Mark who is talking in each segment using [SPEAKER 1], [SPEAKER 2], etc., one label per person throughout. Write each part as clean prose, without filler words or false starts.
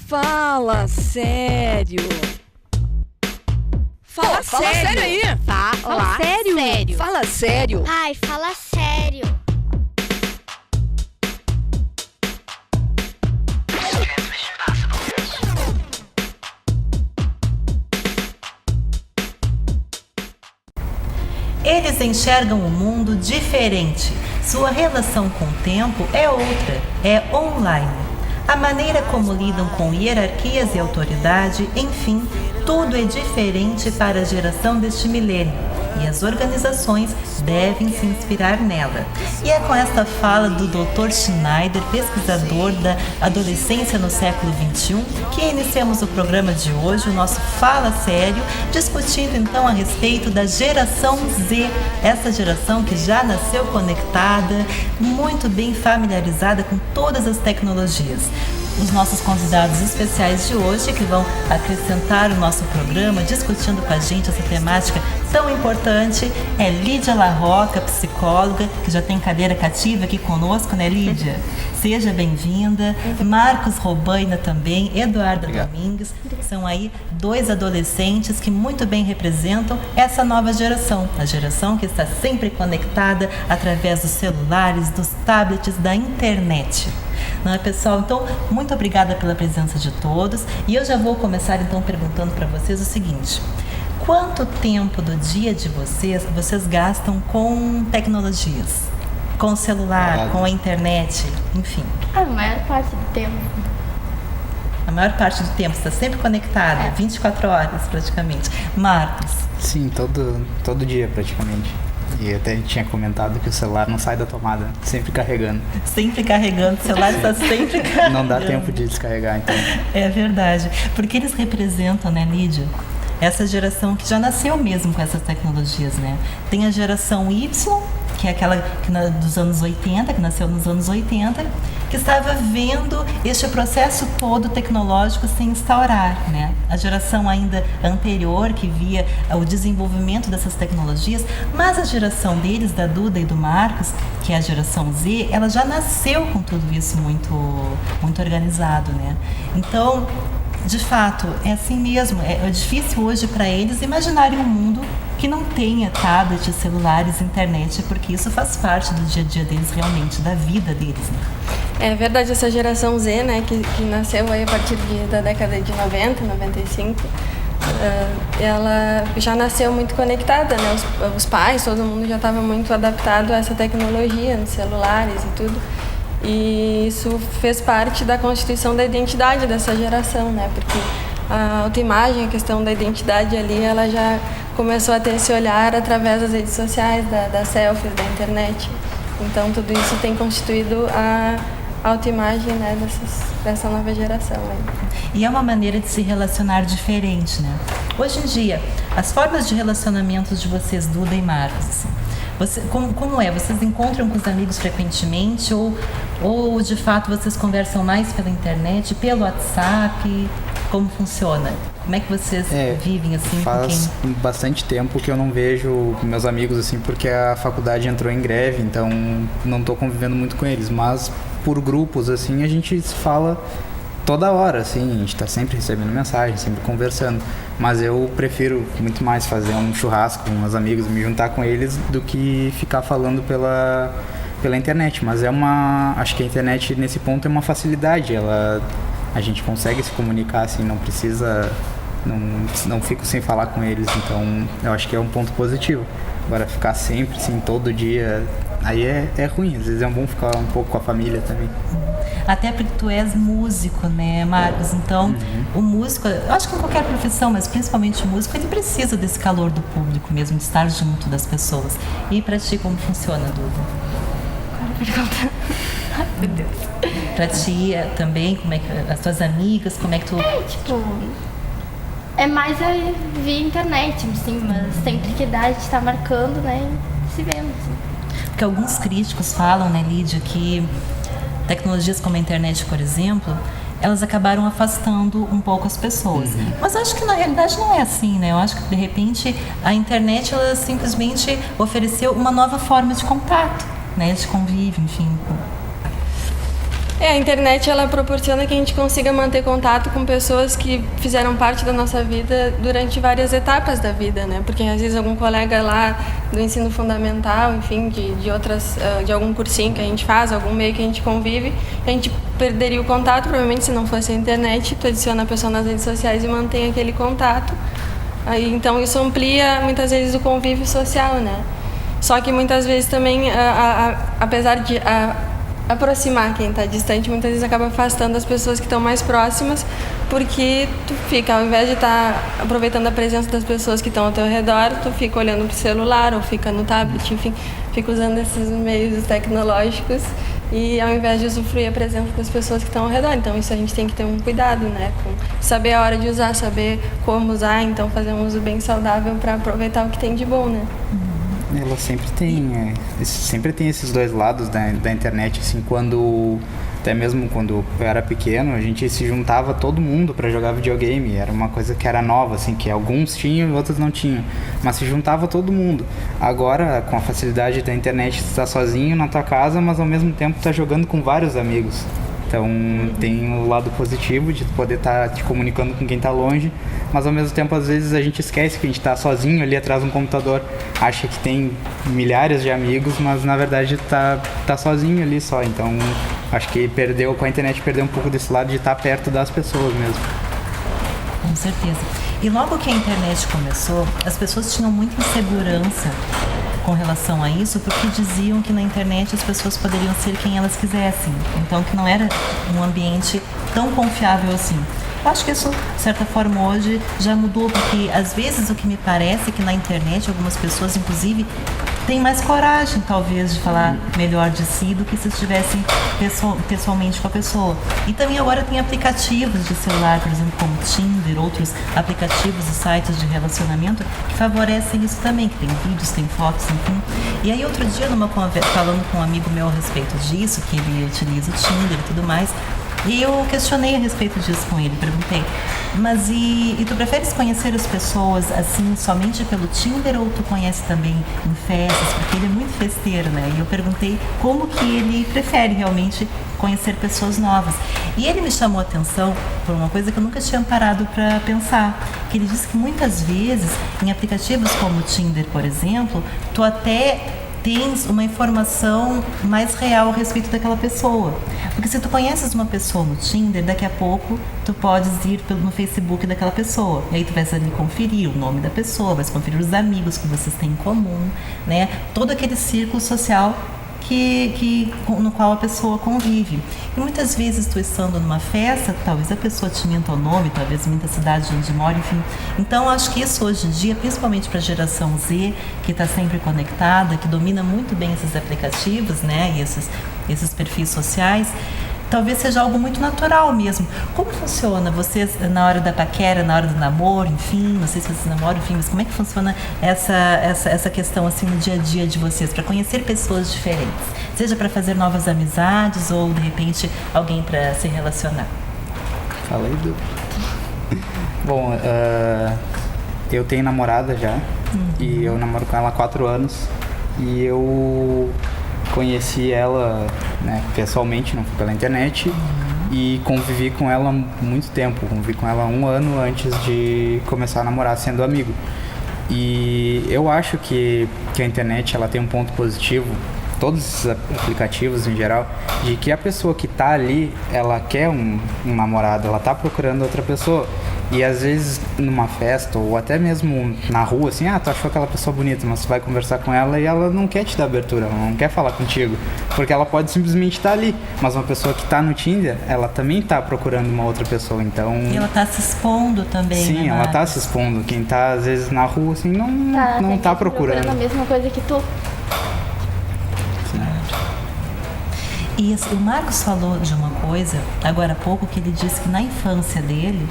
[SPEAKER 1] Fala sério. Fala sério aí.
[SPEAKER 2] Fala sério.
[SPEAKER 1] Fala sério.
[SPEAKER 2] Ai, fala sério.
[SPEAKER 3] Eles enxergam o mundo diferente. Sua relação com o tempo é outra, é online. A maneira como lidam com hierarquias e autoridade, enfim, tudo é diferente para a geração deste milênio. E as organizações devem se inspirar nela. E é com esta fala do Dr. Schneider, pesquisador da adolescência no século XXI, que iniciamos o programa de hoje, o nosso Fala Sério, discutindo então a respeito da geração Z, essa geração que já nasceu conectada, muito bem familiarizada com todas as tecnologias. Os nossos convidados especiais de hoje, que vão acrescentar o nosso programa, discutindo com a gente essa temática tão importante, é Lídia Larroca, psicóloga, que já tem cadeira cativa aqui conosco, né, Lídia? Seja bem-vinda. Marcos Robaina também, Eduarda Domingues, são aí dois adolescentes que muito bem representam essa nova geração, a geração que está sempre conectada através dos celulares, dos tablets, da internet. Não é, pessoal? Então, muito obrigada pela presença de todos. E eu já vou começar, então, perguntando para vocês o seguinte. Quanto tempo do dia de vocês gastam com tecnologias? Com o celular, com a internet, enfim?
[SPEAKER 2] A maior parte do tempo.
[SPEAKER 3] A maior parte do tempo, você está sempre conectada, 24 horas praticamente. Marcos?
[SPEAKER 4] Sim, todo dia praticamente. E até tinha comentado que o celular não sai da tomada, sempre carregando.
[SPEAKER 3] Sempre carregando, o celular está sempre carregando.
[SPEAKER 4] Não dá tempo de descarregar, então.
[SPEAKER 3] É verdade, porque eles representam, né, Lídia? Essa geração que já nasceu mesmo com essas tecnologias, né? Tem a geração Y, que é aquela dos anos 80, que nasceu nos anos 80, que estava vendo este processo todo tecnológico se instaurar, né? A geração ainda anterior, que via o desenvolvimento dessas tecnologias, mas a geração deles, da Duda e do Marcos, que é a geração Z, ela já nasceu com tudo isso muito organizado, né? Então, de fato, é assim mesmo. É difícil hoje para eles imaginarem um mundo que não tenha tablets, celulares, internet, porque isso faz parte do dia a dia deles realmente, da vida deles, né?
[SPEAKER 5] É verdade, essa geração Z, né, que nasceu aí a partir da década de 90, 95, ela já nasceu muito conectada, né? Os pais, todo mundo já estava muito adaptado a essa tecnologia, nos celulares e tudo. E isso fez parte da constituição da identidade dessa geração, né? Porque a autoimagem, a questão da identidade ali, ela já começou a ter esse olhar através das redes sociais, das selfies, da internet. Então, tudo isso tem constituído a autoimagem, né, dessa nova geração. Né?
[SPEAKER 3] E é uma maneira de se relacionar diferente, né? Hoje em dia, as formas de relacionamento de vocês, Duda e Marcos, assim, como é? Vocês encontram com os amigos frequentemente ou de fato vocês conversam mais pela internet, pelo WhatsApp? Como funciona? Como é que vocês vivem assim?
[SPEAKER 4] Faz bastante tempo que eu não vejo meus amigos assim, porque a faculdade entrou em greve, então não estou convivendo muito com eles, mas por grupos assim a gente se fala toda hora, assim, a gente está sempre recebendo mensagem, sempre conversando, mas eu prefiro muito mais fazer um churrasco com meus amigos, me juntar com eles, do que ficar falando pela internet. Mas acho que a internet nesse ponto é uma facilidade, a gente consegue se comunicar, assim, não precisa, não fico sem falar com eles, então eu acho que é um ponto positivo. Agora ficar sempre, assim, todo dia, aí é ruim, às vezes é bom ficar um pouco com a família também.
[SPEAKER 3] Até porque tu és músico, né, Marcos? Então, o músico, eu acho que em qualquer profissão, mas principalmente o músico, ele precisa desse calor do público mesmo, de estar junto das pessoas. E pra ti, como funciona, Duda?
[SPEAKER 2] Qual a pergunta? Ai, meu Deus.
[SPEAKER 3] Pra ti também, como é que as tuas amigas, como é que tu...
[SPEAKER 2] É mais via internet, assim, mas sempre que dá, a gente tá marcando, né, se vendo, assim.
[SPEAKER 3] Porque alguns críticos falam, né, Lídia, que tecnologias como a internet, por exemplo, elas acabaram afastando um pouco as pessoas. Mas acho que na realidade não é assim, né? Eu acho que de repente a internet ela simplesmente ofereceu uma nova forma de contato, né? De convívio, enfim.
[SPEAKER 5] A internet ela proporciona que a gente consiga manter contato com pessoas que fizeram parte da nossa vida durante várias etapas da vida, né? Porque às vezes algum colega lá do ensino fundamental, enfim, de algum cursinho que a gente faz, algum meio que a gente convive, a gente perderia o contato, provavelmente se não fosse a internet, tu adiciona a pessoa nas redes sociais e mantém aquele contato. Aí, então isso amplia muitas vezes o convívio social, né? Só que muitas vezes também, apesar de aproximar quem está distante, muitas vezes acaba afastando as pessoas que estão mais próximas, porque tu fica, ao invés de estar aproveitando a presença das pessoas que estão ao teu redor, tu fica olhando pro celular ou fica no tablet, enfim, fica usando esses meios tecnológicos e ao invés de usufruir a presença das pessoas que estão ao redor. Então isso a gente tem que ter um cuidado, né, com saber a hora de usar, saber como usar, então fazer um uso bem saudável para aproveitar o que tem de bom, né.
[SPEAKER 4] Ela sempre tem esses dois lados da internet, assim, até mesmo quando eu era pequeno, a gente se juntava todo mundo para jogar videogame, era uma coisa que era nova, assim, que alguns tinham e outros não tinham, mas se juntava todo mundo. Agora, com a facilidade da internet, tu tá sozinho na tua casa, mas ao mesmo tempo tá jogando com vários amigos. Então tem o lado positivo de poder estar te comunicando com quem está longe, mas ao mesmo tempo às vezes a gente esquece que a gente está sozinho ali atrás de um computador, acha que tem milhares de amigos, mas na verdade tá sozinho ali só. Então acho que com a internet perdeu um pouco desse lado de estar perto das pessoas mesmo.
[SPEAKER 3] Com certeza. E logo que a internet começou, as pessoas tinham muita insegurança com relação a isso, porque diziam que na internet as pessoas poderiam ser quem elas quisessem, então que não era um ambiente tão confiável assim. Eu acho que isso, de certa forma, hoje já mudou, porque às vezes o que me parece é que na internet algumas pessoas, inclusive, têm mais coragem, talvez, de falar melhor de si do que se estivessem pessoalmente com a pessoa. E também agora tem aplicativos de celular, por exemplo, como Tinder, outros aplicativos e sites de relacionamento que favorecem isso também, que tem vídeos, tem fotos, enfim. E aí outro dia, numa conversa, falando com um amigo meu a respeito disso, que ele utiliza o Tinder e tudo mais, e eu questionei a respeito disso com ele, perguntei, mas e tu preferes conhecer as pessoas assim somente pelo Tinder ou tu conhece também em festas? Porque ele é muito festeiro, né? E eu perguntei como que ele prefere realmente conhecer pessoas novas. E ele me chamou a atenção por uma coisa que eu nunca tinha parado para pensar, que ele disse que muitas vezes em aplicativos como o Tinder, por exemplo, tu até tens uma informação mais real a respeito daquela pessoa. Porque se tu conheces uma pessoa no Tinder, daqui a pouco tu podes ir no Facebook daquela pessoa. E aí tu vais ali conferir o nome da pessoa, vais conferir os amigos que vocês têm em comum, né? Todo aquele círculo social no qual a pessoa convive. E muitas vezes tu estando numa festa, talvez a pessoa te minta o nome, talvez minta a cidade onde mora, enfim. Então acho que isso hoje em dia, principalmente para a geração Z, que está sempre conectada, que domina muito bem esses aplicativos, né, e esses perfis sociais, talvez seja algo muito natural mesmo. Como funciona vocês na hora da paquera, na hora do namoro, enfim, não sei se vocês namoram, enfim, mas como é que funciona essa questão assim no dia a dia de vocês, para conhecer pessoas diferentes? Seja para fazer novas amizades ou, de repente, alguém para se relacionar?
[SPEAKER 4] Fala aí, Du. Bom, eu tenho namorada já, e eu namoro com ela há 4 anos, e eu conheci ela, né, pessoalmente, não foi pela internet, e convivi com ela há muito tempo. Convivi com ela 1 ano antes de começar a namorar, sendo amigo. E eu acho que a internet ela tem um ponto positivo, todos esses aplicativos em geral, de que a pessoa que está ali, ela quer um namorado, ela está procurando outra pessoa. E às vezes numa festa ou até mesmo na rua, assim, tu achou aquela pessoa bonita, mas tu vai conversar com ela e ela não quer te dar abertura, ela não quer falar contigo, porque ela pode simplesmente estar ali. Mas uma pessoa que está no Tinder, ela também está procurando uma outra pessoa, então... E
[SPEAKER 3] ela está se expondo também.
[SPEAKER 4] Sim,
[SPEAKER 3] né,
[SPEAKER 4] ela está se expondo. Quem está às vezes na rua, assim, não tá procurando
[SPEAKER 2] a mesma coisa que tu.
[SPEAKER 3] E o Marcos falou de uma coisa, agora há pouco, que ele disse que na infância dele,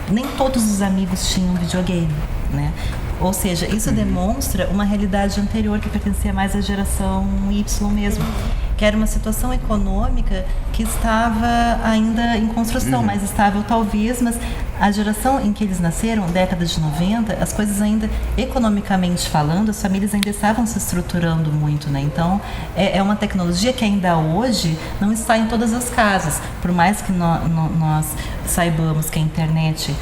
[SPEAKER 3] nem todos os amigos tinham videogame, né? Ou seja, isso demonstra uma realidade anterior que pertencia mais à geração Y mesmo, que era uma situação econômica que estava ainda em construção, mais estável talvez, mas A geração em que eles nasceram, década de 90, as coisas ainda, economicamente falando, as famílias ainda estavam se estruturando muito, né? Então, é uma tecnologia que ainda hoje não está em todas as casas. Por mais que nós saibamos que a internet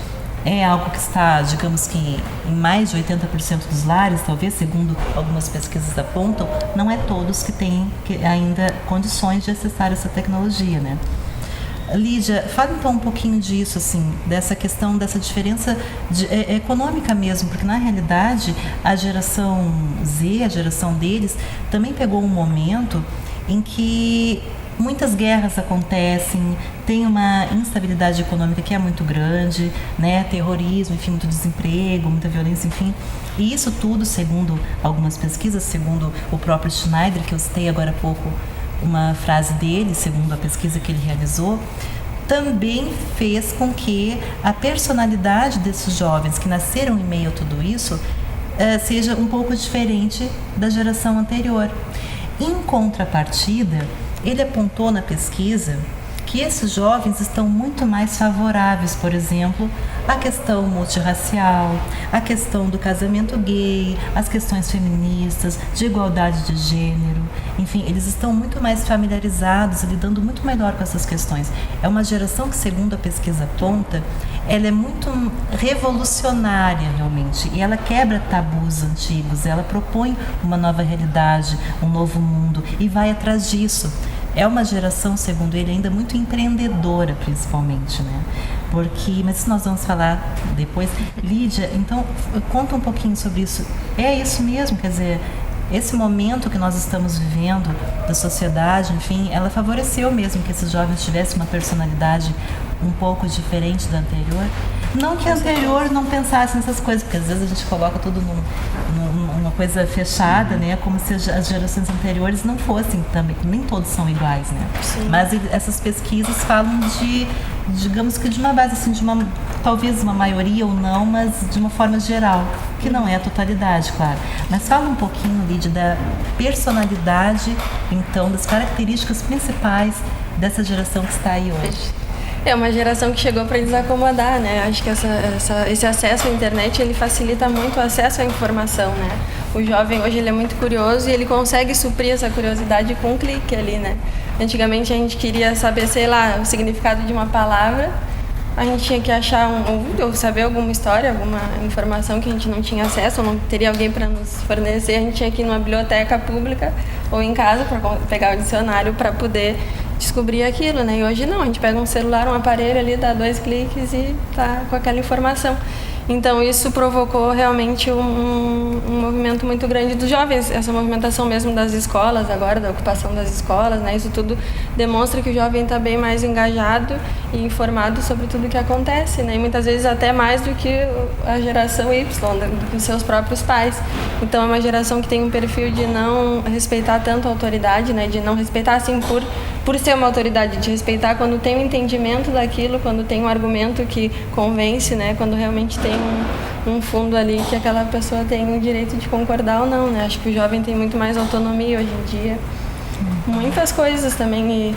[SPEAKER 3] é algo que está, digamos que em mais de 80% dos lares, talvez, segundo algumas pesquisas apontam, não é todos que têm ainda condições de acessar essa tecnologia, né? Lídia, fala então um pouquinho disso, assim, dessa questão, dessa diferença econômica mesmo, porque na realidade a geração Z, a geração deles, também pegou um momento em que muitas guerras acontecem, tem uma instabilidade econômica que é muito grande, né? Terrorismo, enfim, muito desemprego, muita violência, enfim. E isso tudo, segundo algumas pesquisas, segundo o próprio Schneider, que eu citei agora há pouco, uma frase dele, segundo a pesquisa que ele realizou, também fez com que a personalidade desses jovens que nasceram em meio a tudo isso seja um pouco diferente da geração anterior. Em contrapartida, ele apontou na pesquisa que esses jovens estão muito mais favoráveis, por exemplo, à questão multirracial, à questão do casamento gay, às questões feministas, de igualdade de gênero. Enfim, eles estão muito mais familiarizados e lidando muito melhor com essas questões. É uma geração que, segundo a pesquisa aponta, ela é muito revolucionária realmente, e ela quebra tabus antigos, ela propõe uma nova realidade, um novo mundo, e vai atrás disso. É uma geração, segundo ele, ainda muito empreendedora, principalmente, né? Mas isso nós vamos falar depois. Lídia, então, conta um pouquinho sobre isso. É isso mesmo, quer dizer, esse momento que nós estamos vivendo da sociedade, enfim, ela favoreceu mesmo que esses jovens tivessem uma personalidade um pouco diferente da anterior. Não que a anterior não pensasse nessas coisas, porque às vezes a gente coloca tudo numa coisa fechada, né? Como se as gerações anteriores não fossem também, nem todos são iguais, né? Sim. Mas essas pesquisas falam digamos que de uma base, assim, talvez uma maioria ou não, mas de uma forma geral, que não é a totalidade, claro. Mas fala um pouquinho, Lídia, da personalidade, então, das características principais dessa geração que está aí hoje.
[SPEAKER 5] É uma geração que chegou para desacomodar, né? Acho que esse acesso à internet, ele facilita muito o acesso à informação, né? O jovem hoje, ele é muito curioso e ele consegue suprir essa curiosidade com um clique ali, né? Antigamente a gente queria saber, sei lá, o significado de uma palavra, a gente tinha que achar ou saber alguma história, alguma informação que a gente não tinha acesso, ou não teria alguém para nos fornecer, a gente tinha que ir numa biblioteca pública ou em casa para pegar o dicionário para poder descobrir aquilo, né? E hoje não, a gente pega um celular, um aparelho ali, dá 2 cliques e tá com aquela informação. Então isso provocou realmente um movimento muito grande dos jovens, essa movimentação mesmo das escolas agora, da ocupação das escolas, né? Isso tudo demonstra que o jovem está bem mais engajado e informado sobre tudo o que acontece, né? E muitas vezes até mais do que a geração Y, do que os seus próprios pais. Então é uma geração que tem um perfil de não respeitar tanto a autoridade, né? De não respeitar assim por ser uma autoridade, de respeitar quando tem um entendimento daquilo, quando tem um argumento que convence, né? Quando realmente tem um fundo ali que aquela pessoa tem o direito de concordar ou não, né? Acho que o jovem tem muito mais autonomia hoje em dia. Muitas coisas também.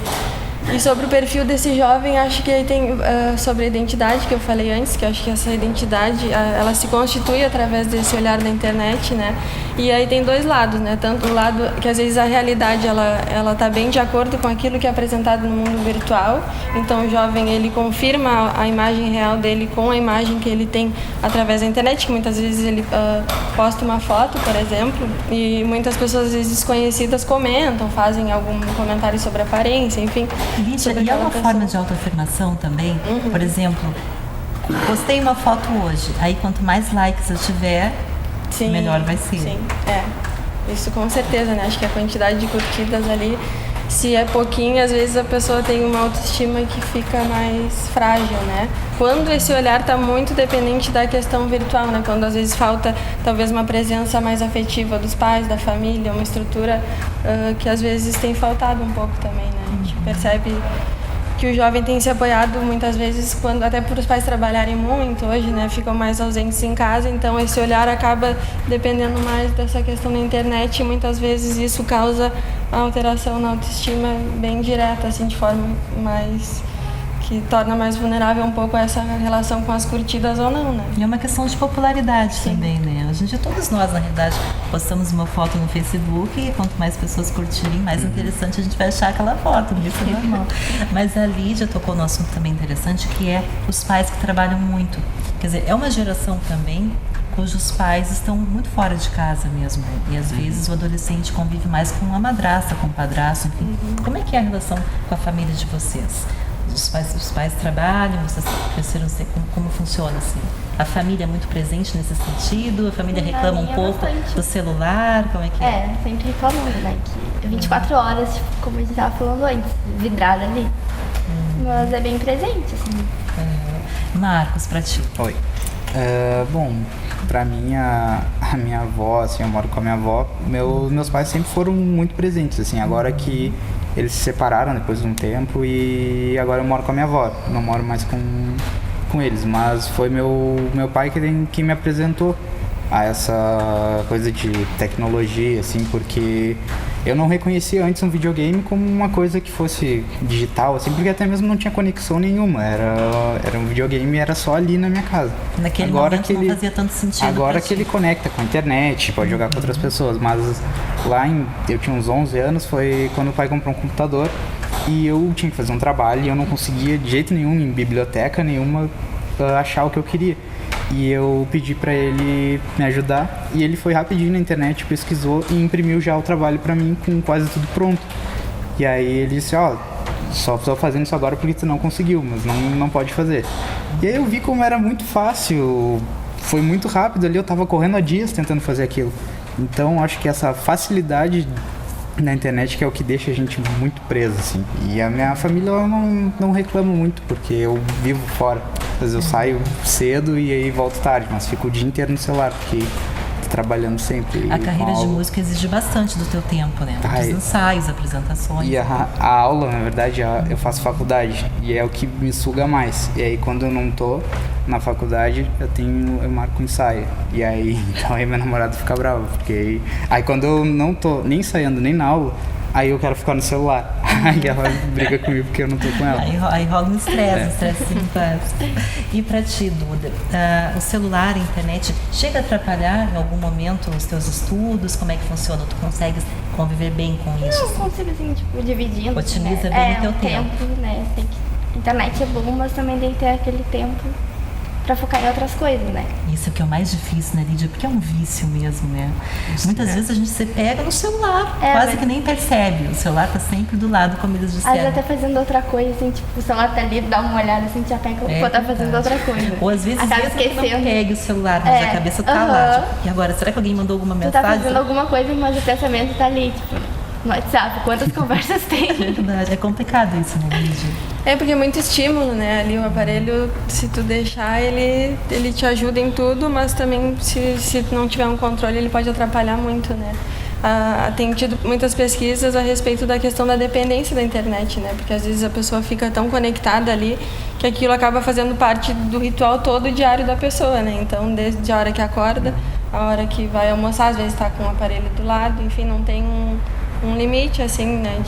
[SPEAKER 5] E sobre o perfil desse jovem, acho que aí tem sobre a identidade que eu falei antes, que acho que essa identidade, ela se constitui através desse olhar da internet, né? E aí tem 2 lados, né? Tanto o lado que às vezes a realidade, ela tá bem de acordo com aquilo que é apresentado no mundo virtual. Então o jovem, ele confirma a imagem real dele com a imagem que ele tem através da internet, que muitas vezes ele posta uma foto, por exemplo, e muitas pessoas às vezes desconhecidas comentam, fazem algum comentário sobre a aparência, enfim.
[SPEAKER 3] Lídia, e é uma forma de autoafirmação também? Uhum. Por exemplo, postei uma foto hoje, aí quanto mais likes eu tiver, sim, melhor vai ser.
[SPEAKER 5] Sim, isso com certeza, né? Acho que a quantidade de curtidas ali, se é pouquinho, às vezes a pessoa tem uma autoestima que fica mais frágil, né? Quando esse olhar está muito dependente da questão virtual, né? Quando às vezes falta talvez uma presença mais afetiva dos pais, da família, uma estrutura que às vezes tem faltado um pouco também, né? A gente percebe que o jovem tem se apoiado muitas vezes, até por os pais trabalharem muito hoje, né? Ficam mais ausentes em casa, então esse olhar acaba dependendo mais dessa questão da internet e muitas vezes isso causa a alteração na autoestima bem direta, assim, de forma mais que torna mais vulnerável um pouco essa relação com as curtidas ou não, né?
[SPEAKER 3] E é uma questão de popularidade também, né? Hoje em dia todos nós, na realidade, postamos uma foto no Facebook e quanto mais pessoas curtirem, mais interessante a gente vai achar aquela foto, isso é normal. Mas a Lídia tocou num assunto também interessante, que é os pais que trabalham muito. Quer dizer, é uma geração também cujos pais estão muito fora de casa mesmo, né? E às vezes o adolescente convive mais com a madrasta, com o padrasto, enfim. Como é que é a relação com a família de vocês? Os pais trabalham, vocês cresceram, como funciona assim? A família é muito presente nesse sentido? A família reclama um pouco do celular? Como é que é?
[SPEAKER 2] É, sempre reclamando, né? Que 24 horas, tipo, como a gente estava falando antes, vidrada ali. Mas é bem presente, assim.
[SPEAKER 3] Marcos, pra ti.
[SPEAKER 4] Oi. Bom, pra mim, a minha avó, assim, eu moro com a minha avó, meus pais sempre foram muito presentes, assim, agora que eles se separaram depois de um tempo e agora eu moro com a minha avó, não moro mais com eles, mas foi meu pai que me apresentou a essa coisa de tecnologia, assim, porque eu não reconhecia antes um videogame como uma coisa que fosse digital, assim, porque até mesmo não tinha conexão nenhuma, era um videogame, era só ali na minha casa.
[SPEAKER 3] Naquele momento não fazia tanto sentido.
[SPEAKER 4] Agora que ele conecta com a internet, pode jogar com outras pessoas, mas lá eu tinha uns 11 anos, foi quando o pai comprou um computador e eu tinha que fazer um trabalho e eu não conseguia de jeito nenhum, em biblioteca nenhuma, achar o que eu queria. E eu pedi pra ele me ajudar e ele foi rapidinho na internet, pesquisou e imprimiu já o trabalho pra mim com quase tudo pronto. E aí ele disse, só tô fazendo isso agora porque tu não conseguiu, mas não pode fazer. E aí eu vi como era muito fácil, foi muito rápido ali, eu tava correndo há dias tentando fazer aquilo. Então acho que essa facilidade na internet que é o que deixa a gente muito preso, assim. E a minha família eu não reclamo muito, porque eu vivo fora. Às vezes eu saio cedo e aí volto tarde, mas fico o dia inteiro no celular, porque tô trabalhando sempre.
[SPEAKER 3] A carreira de música exige bastante do teu tempo, né? Muitos ensaios, apresentações.
[SPEAKER 4] E a aula, na verdade, eu faço faculdade e é o que me suga mais. E aí quando eu não tô na faculdade, eu marco ensaio. E aí, então aí meu namorado fica bravo, porque aí quando eu não tô nem ensaiando nem na aula, aí eu quero ficar no celular. Aí ela briga comigo porque eu não tô com ela.
[SPEAKER 3] Aí rola um estresse simpático. E pra ti, Duda, o celular, a internet, chega a atrapalhar em algum momento os teus estudos? Como é que funciona? Tu consegues conviver bem com isso?
[SPEAKER 2] Eu consigo, assim, tipo, dividindo.
[SPEAKER 3] Otimiza bem o teu tempo.
[SPEAKER 2] Né? A internet é bom, mas também tem que ter aquele tempo pra focar em outras coisas, né?
[SPEAKER 3] Isso é o que é o mais difícil, né, Lídia? Porque é um vício mesmo, né? Muitas vezes a gente se pega no celular, quase que nem percebe. O celular tá sempre do lado, como eles disseram.
[SPEAKER 2] Às vezes até fazendo outra coisa, assim, tipo, o celular tá ali, dá uma olhada, assim, já pega quando tá fazendo outra coisa.
[SPEAKER 3] Ou às vezes
[SPEAKER 2] acaba
[SPEAKER 3] esquecendo. Não pegue o celular, mas a cabeça tá lá. Tipo, e agora, será que alguém mandou alguma mensagem?
[SPEAKER 2] Tu tá fazendo alguma coisa, mas o pensamento tá ali, tipo, no WhatsApp. Quantas conversas tem?
[SPEAKER 3] É verdade, é complicado isso, né, Lídia?
[SPEAKER 5] É porque é muito estímulo, né? Ali o aparelho, se tu deixar, ele te ajuda em tudo, mas também se tu não tiver um controle, ele pode atrapalhar muito, né? Tem tido muitas pesquisas a respeito da questão da dependência da internet, né? Porque às vezes a pessoa fica tão conectada ali que aquilo acaba fazendo parte do ritual todo diário da pessoa, né? Então, desde a hora que acorda, a hora que vai almoçar, às vezes está com o aparelho do lado, enfim, não tem um limite, assim, né,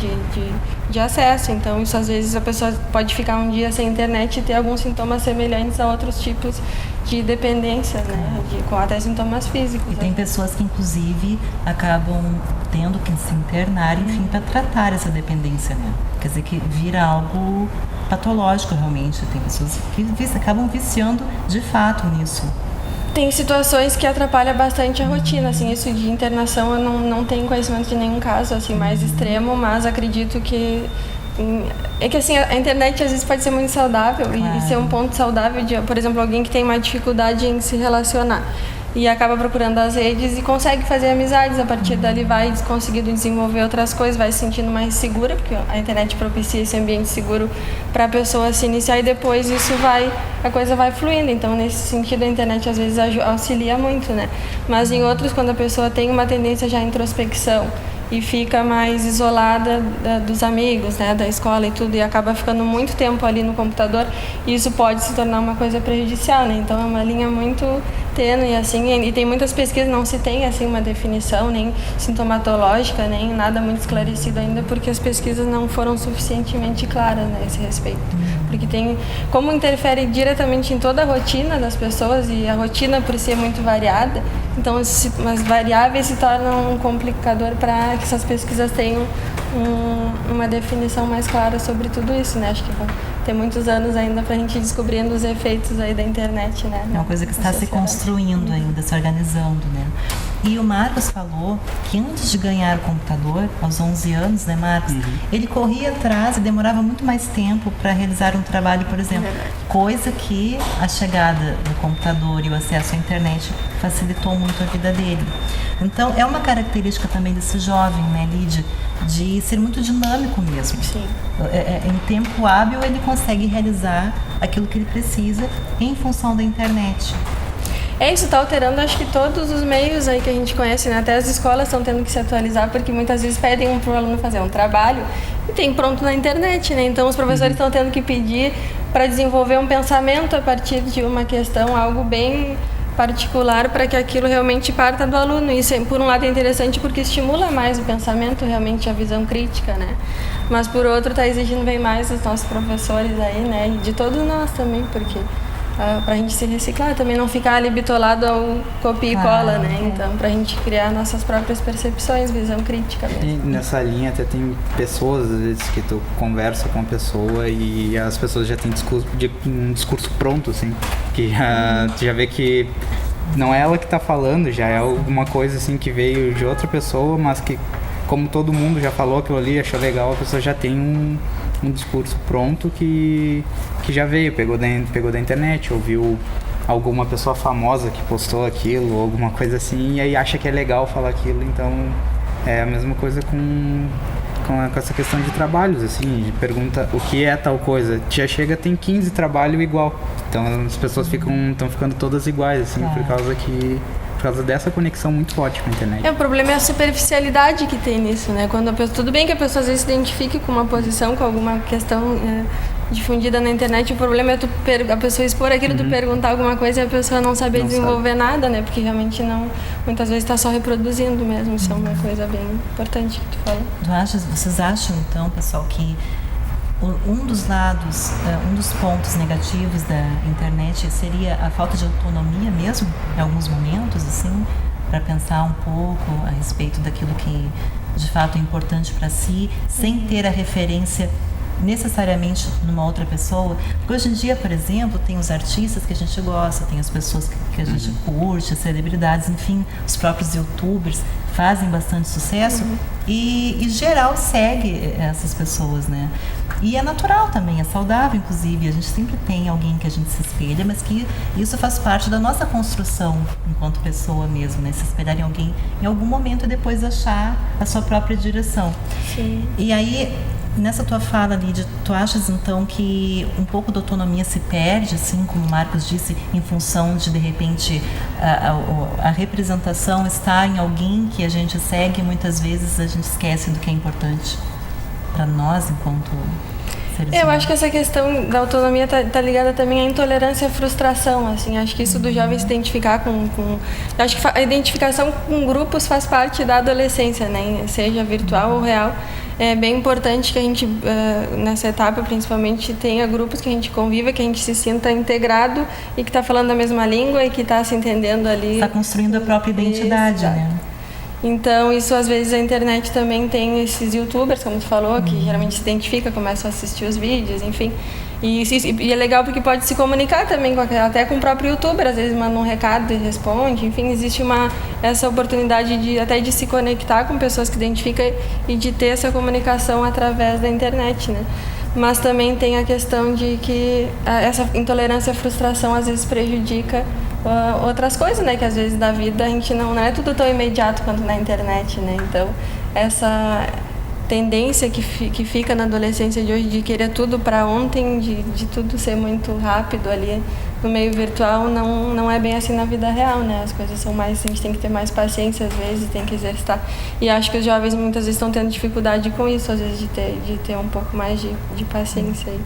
[SPEAKER 5] de acesso. Então, isso às vezes a pessoa pode ficar um dia sem internet e ter alguns sintomas semelhantes a outros tipos de dependência, né, com até sintomas físicos.
[SPEAKER 3] E tem pessoas que, inclusive, acabam tendo que se internar, enfim, para tratar essa dependência, né? Quer dizer, que vira algo patológico, realmente. Tem pessoas que acabam viciando, de fato, nisso.
[SPEAKER 5] Tem situações que atrapalham bastante a rotina, assim, isso de internação eu não tenho conhecimento de nenhum caso, assim, mais extremo, mas acredito que é que assim, a internet às vezes pode ser muito saudável e ser um ponto saudável de, por exemplo, alguém que tem uma dificuldade em se relacionar e acaba procurando as redes e consegue fazer amizades, a partir dali vai conseguindo desenvolver outras coisas, vai se sentindo mais segura, porque a internet propicia esse ambiente seguro para a pessoa se iniciar e depois a coisa vai fluindo. Então, nesse sentido, a internet às vezes auxilia muito, né? Mas em outros, quando a pessoa tem uma tendência já à introspecção e fica mais isolada dos amigos, né, da escola e tudo, e acaba ficando muito tempo ali no computador, isso pode se tornar uma coisa prejudicial, né? Então é uma linha muito tênue, assim, e tem muitas pesquisas, não se tem, assim, uma definição, nem sintomatológica, nem nada muito esclarecido ainda, porque as pesquisas não foram suficientemente claras, né, a esse respeito. Porque tem, como interfere diretamente em toda a rotina das pessoas, e a rotina por ser muito variada, então as variáveis se tornam um complicador para que essas pesquisas tenham uma definição mais clara sobre tudo isso, né? Acho que vai ter muitos anos ainda para a gente ir descobrindo os efeitos aí da internet, né?
[SPEAKER 3] É uma coisa que está se construindo ainda, se organizando, né? E o Marcos falou que antes de ganhar o computador, aos 11 anos, né, Marcos? Ele corria atrás e demorava muito mais tempo para realizar um trabalho, por exemplo. Coisa que a chegada do computador e o acesso à internet facilitou muito a vida dele. Então, é uma característica também desse jovem, né, Lídia, de ser muito dinâmico mesmo.
[SPEAKER 5] Sim.
[SPEAKER 3] Em tempo hábil, ele consegue realizar aquilo que ele precisa em função da internet.
[SPEAKER 5] Isso está alterando, acho que todos os meios aí que a gente conhece, né? Até as escolas estão tendo que se atualizar, porque muitas vezes pedem para o aluno fazer um trabalho e tem pronto na internet, né? Então os professores estão tendo que pedir para desenvolver um pensamento a partir de uma questão, algo bem particular, para que aquilo realmente parta do aluno. Isso, por um lado, é interessante porque estimula mais o pensamento, realmente a visão crítica, né? Mas, por outro, está exigindo bem mais dos nossos professores aí, né? E de todos nós também, porque para a gente se reciclar, também não ficar ali bitolado ao copia e cola, né? Então, para a gente criar nossas próprias percepções, visão crítica mesmo.
[SPEAKER 4] E nessa linha até tem pessoas, às vezes, que tu conversa com a pessoa e as pessoas já têm um discurso pronto, assim, que tu já vê que não é ela que tá falando, já é alguma coisa, assim, que veio de outra pessoa, mas que, como todo mundo já falou aquilo ali, achou legal, a pessoa já tem um discurso pronto que já veio, pegou da internet, ouviu alguma pessoa famosa que postou aquilo, ou alguma coisa assim, e aí acha que é legal falar aquilo. Então é a mesma coisa com essa questão de trabalhos, assim, de pergunta o que é tal coisa, já chega, tem 15 trabalhos igual, então as pessoas estão ficando todas iguais, assim, por causa dessa conexão muito forte com a internet.
[SPEAKER 5] O problema é a superficialidade que tem nisso, né? Quando tudo bem que a pessoa às vezes se identifique com uma posição, com alguma questão difundida na internet, o problema é a pessoa expor aquilo, tu perguntar alguma coisa e a pessoa não saber desenvolver nada, né? Porque realmente muitas vezes está só reproduzindo mesmo. Isso é uma coisa bem importante que tu falou.
[SPEAKER 3] Vocês acham, então, pessoal, que um dos lados, um dos pontos negativos da internet seria a falta de autonomia mesmo, em alguns momentos, assim, para pensar um pouco a respeito daquilo que de fato é importante para si, sem ter a referência necessariamente numa outra pessoa? Porque hoje em dia, por exemplo, tem os artistas que a gente gosta, tem as pessoas que a gente curte, as celebridades, enfim, os próprios youtubers fazem bastante sucesso e geral segue essas pessoas, né? E é natural também, é saudável, inclusive, a gente sempre tem alguém que a gente se espelha, mas que isso faz parte da nossa construção enquanto pessoa mesmo, né? Se espelhar em alguém em algum momento e depois achar a sua própria direção.
[SPEAKER 5] Sim.
[SPEAKER 3] E aí, nessa tua fala, Lídia, tu achas então que um pouco da autonomia se perde, assim, como o Marcos disse, em função de repente, a representação está em alguém que a gente segue e muitas vezes a gente esquece do que é importante para nós enquanto seres humanos?
[SPEAKER 5] Eu acho que essa questão da autonomia tá ligada também à intolerância e à frustração, assim. Acho que isso do jovem se identificar acho que a identificação com grupos faz parte da adolescência, né? Seja virtual ou real. É bem importante que a gente, nessa etapa principalmente, tenha grupos que a gente conviva, que a gente se sinta integrado e que está falando a mesma língua e que está se entendendo ali.
[SPEAKER 3] Está construindo a própria identidade, né?
[SPEAKER 5] Então, isso às vezes a internet também tem esses youtubers, como tu falou, que geralmente se identifica, começam a assistir os vídeos, enfim. E é legal porque pode se comunicar também, até com o próprio youtuber, às vezes manda um recado e responde, enfim, existe essa oportunidade até de se conectar com pessoas que identificam e de ter essa comunicação através da internet, né? Mas também tem a questão de que essa intolerância e frustração às vezes prejudica outras coisas, né? Que às vezes da vida a gente não é tudo tão imediato quanto na internet, né? Então, essa tendência que fica na adolescência de hoje de querer tudo para ontem, de tudo ser muito rápido ali no meio virtual, não é bem assim na vida real, né? As coisas são mais, a gente tem que ter mais paciência às vezes, tem que exercitar. E acho que os jovens muitas vezes estão tendo dificuldade com isso, às vezes de ter um pouco mais de paciência aí.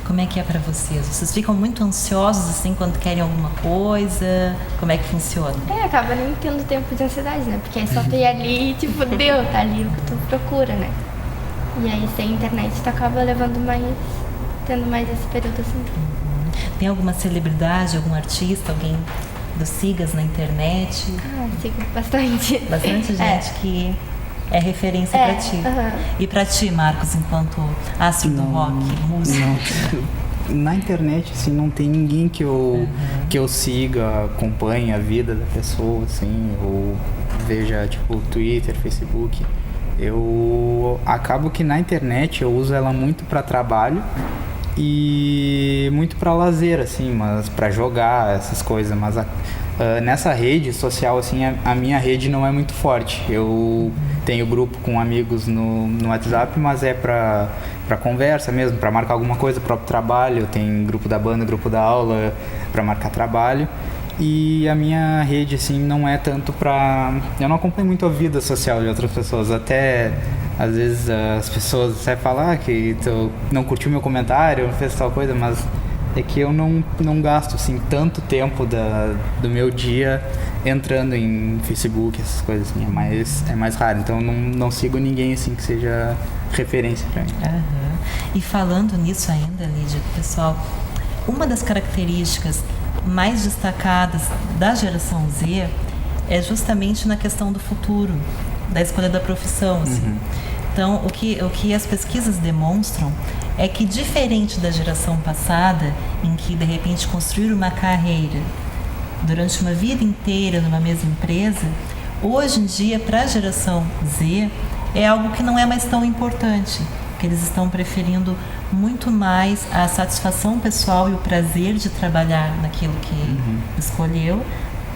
[SPEAKER 3] Como é que é pra vocês? Vocês ficam muito ansiosos assim quando querem alguma coisa? Como é que funciona?
[SPEAKER 2] Acaba nem tendo tempo de ansiedade, né? Porque é só tu ir ali e tipo, tá ali o que tu procura, né? E aí sem internet tu acaba tendo mais esse período assim.
[SPEAKER 3] Tem alguma celebridade, algum artista, alguém dos sigas na internet?
[SPEAKER 2] Sigo bastante.
[SPEAKER 3] Bastante gente que é referência pra ti. E pra ti, Marcos, enquanto astro do rock, músico?
[SPEAKER 4] Não. Na internet, assim, não tem ninguém que eu siga, acompanhe a vida da pessoa, assim, ou veja, tipo, Twitter, Facebook. Eu acabo que na internet eu uso ela muito para trabalho e muito para lazer, assim, mas para jogar essas coisas. Mas nessa rede social, assim, a minha rede não é muito forte. Eu tenho grupo com amigos no WhatsApp, mas é para conversa mesmo, para marcar alguma coisa, próprio trabalho. Eu tenho grupo da banda, grupo da aula, para marcar trabalho. E a minha rede, assim, não é tanto eu não acompanho muito a vida social de outras pessoas. Até, às vezes, as pessoas até falam que tu não curtiu meu comentário, não fez tal coisa, mas é que eu não gasto, assim, tanto tempo do meu dia entrando em Facebook, essas coisas, assim, é mais raro. Então, não sigo ninguém, assim, que seja referência pra mim.
[SPEAKER 3] E falando nisso ainda, Lídia, pessoal, uma das características mais destacadas da geração Z é justamente na questão do futuro, da escolha da profissão, assim. Então, o que as pesquisas demonstram é que, diferente da geração passada, em que de repente construir uma carreira durante uma vida inteira numa mesma empresa, hoje em dia, para a geração Z, é algo que não é mais tão importante, que eles estão preferindo muito mais a satisfação pessoal e o prazer de trabalhar naquilo que escolheu,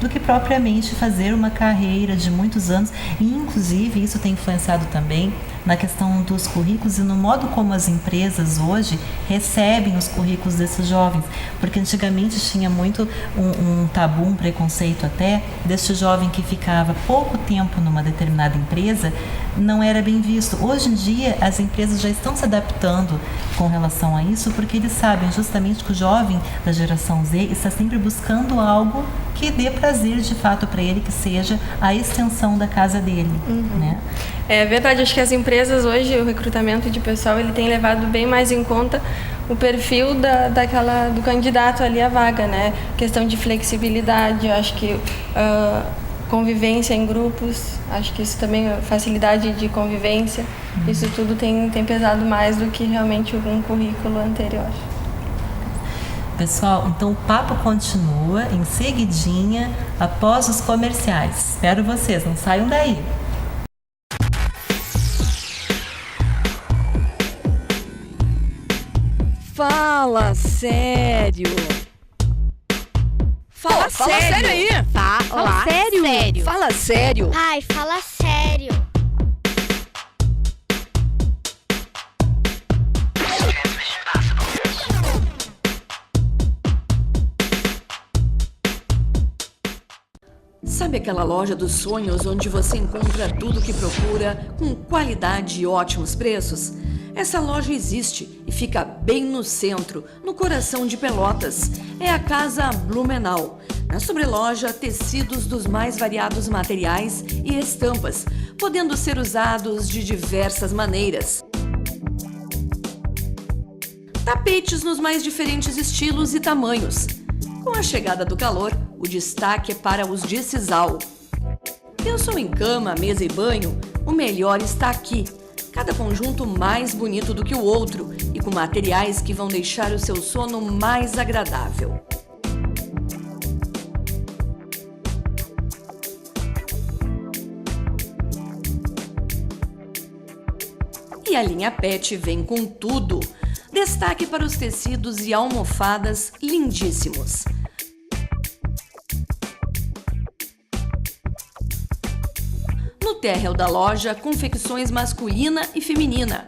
[SPEAKER 3] do que propriamente fazer uma carreira de muitos anos. E, inclusive, isso tem influenciado também na questão dos currículos e no modo como as empresas hoje recebem os currículos desses jovens. Porque antigamente tinha muito um tabu, um preconceito até, deste jovem que ficava pouco tempo numa determinada empresa, não era bem visto. Hoje em dia, as empresas já estão se adaptando com relação a isso, porque eles sabem justamente que o jovem da geração Z está sempre buscando algo que dê prazer de fato para ele, que seja a extensão da casa dele, né?
[SPEAKER 5] É verdade, acho que as empresas hoje, o recrutamento de pessoal, ele tem levado bem mais em conta o perfil do candidato ali à vaga, né? Questão de flexibilidade, acho que convivência em grupos, acho que isso também, facilidade de convivência, isso tudo tem pesado mais do que realmente um currículo anterior.
[SPEAKER 3] Pessoal, então o papo continua em seguidinha após os comerciais. Espero vocês, não saiam daí.
[SPEAKER 1] Fala sério. Fala sério aí.
[SPEAKER 2] Fala sério.
[SPEAKER 1] Fala sério.
[SPEAKER 6] Ai, fala sério.
[SPEAKER 1] Sabe aquela loja dos sonhos onde você encontra tudo o que procura com qualidade e ótimos preços? Essa loja existe e fica bem no centro, no coração de Pelotas. É a Casa Blumenau. Na sobreloja, tecidos dos mais variados materiais e estampas, podendo ser usados de diversas maneiras. Tapetes nos mais diferentes estilos e tamanhos. Com a chegada do calor, o destaque é para os de sisal. Pensou em cama, mesa e banho? O melhor está aqui. Cada conjunto mais bonito do que o outro e com materiais que vão deixar o seu sono mais agradável. E a linha Pet vem com tudo. Destaque para os tecidos e almofadas lindíssimos. No térreo da loja, confecções masculina e feminina.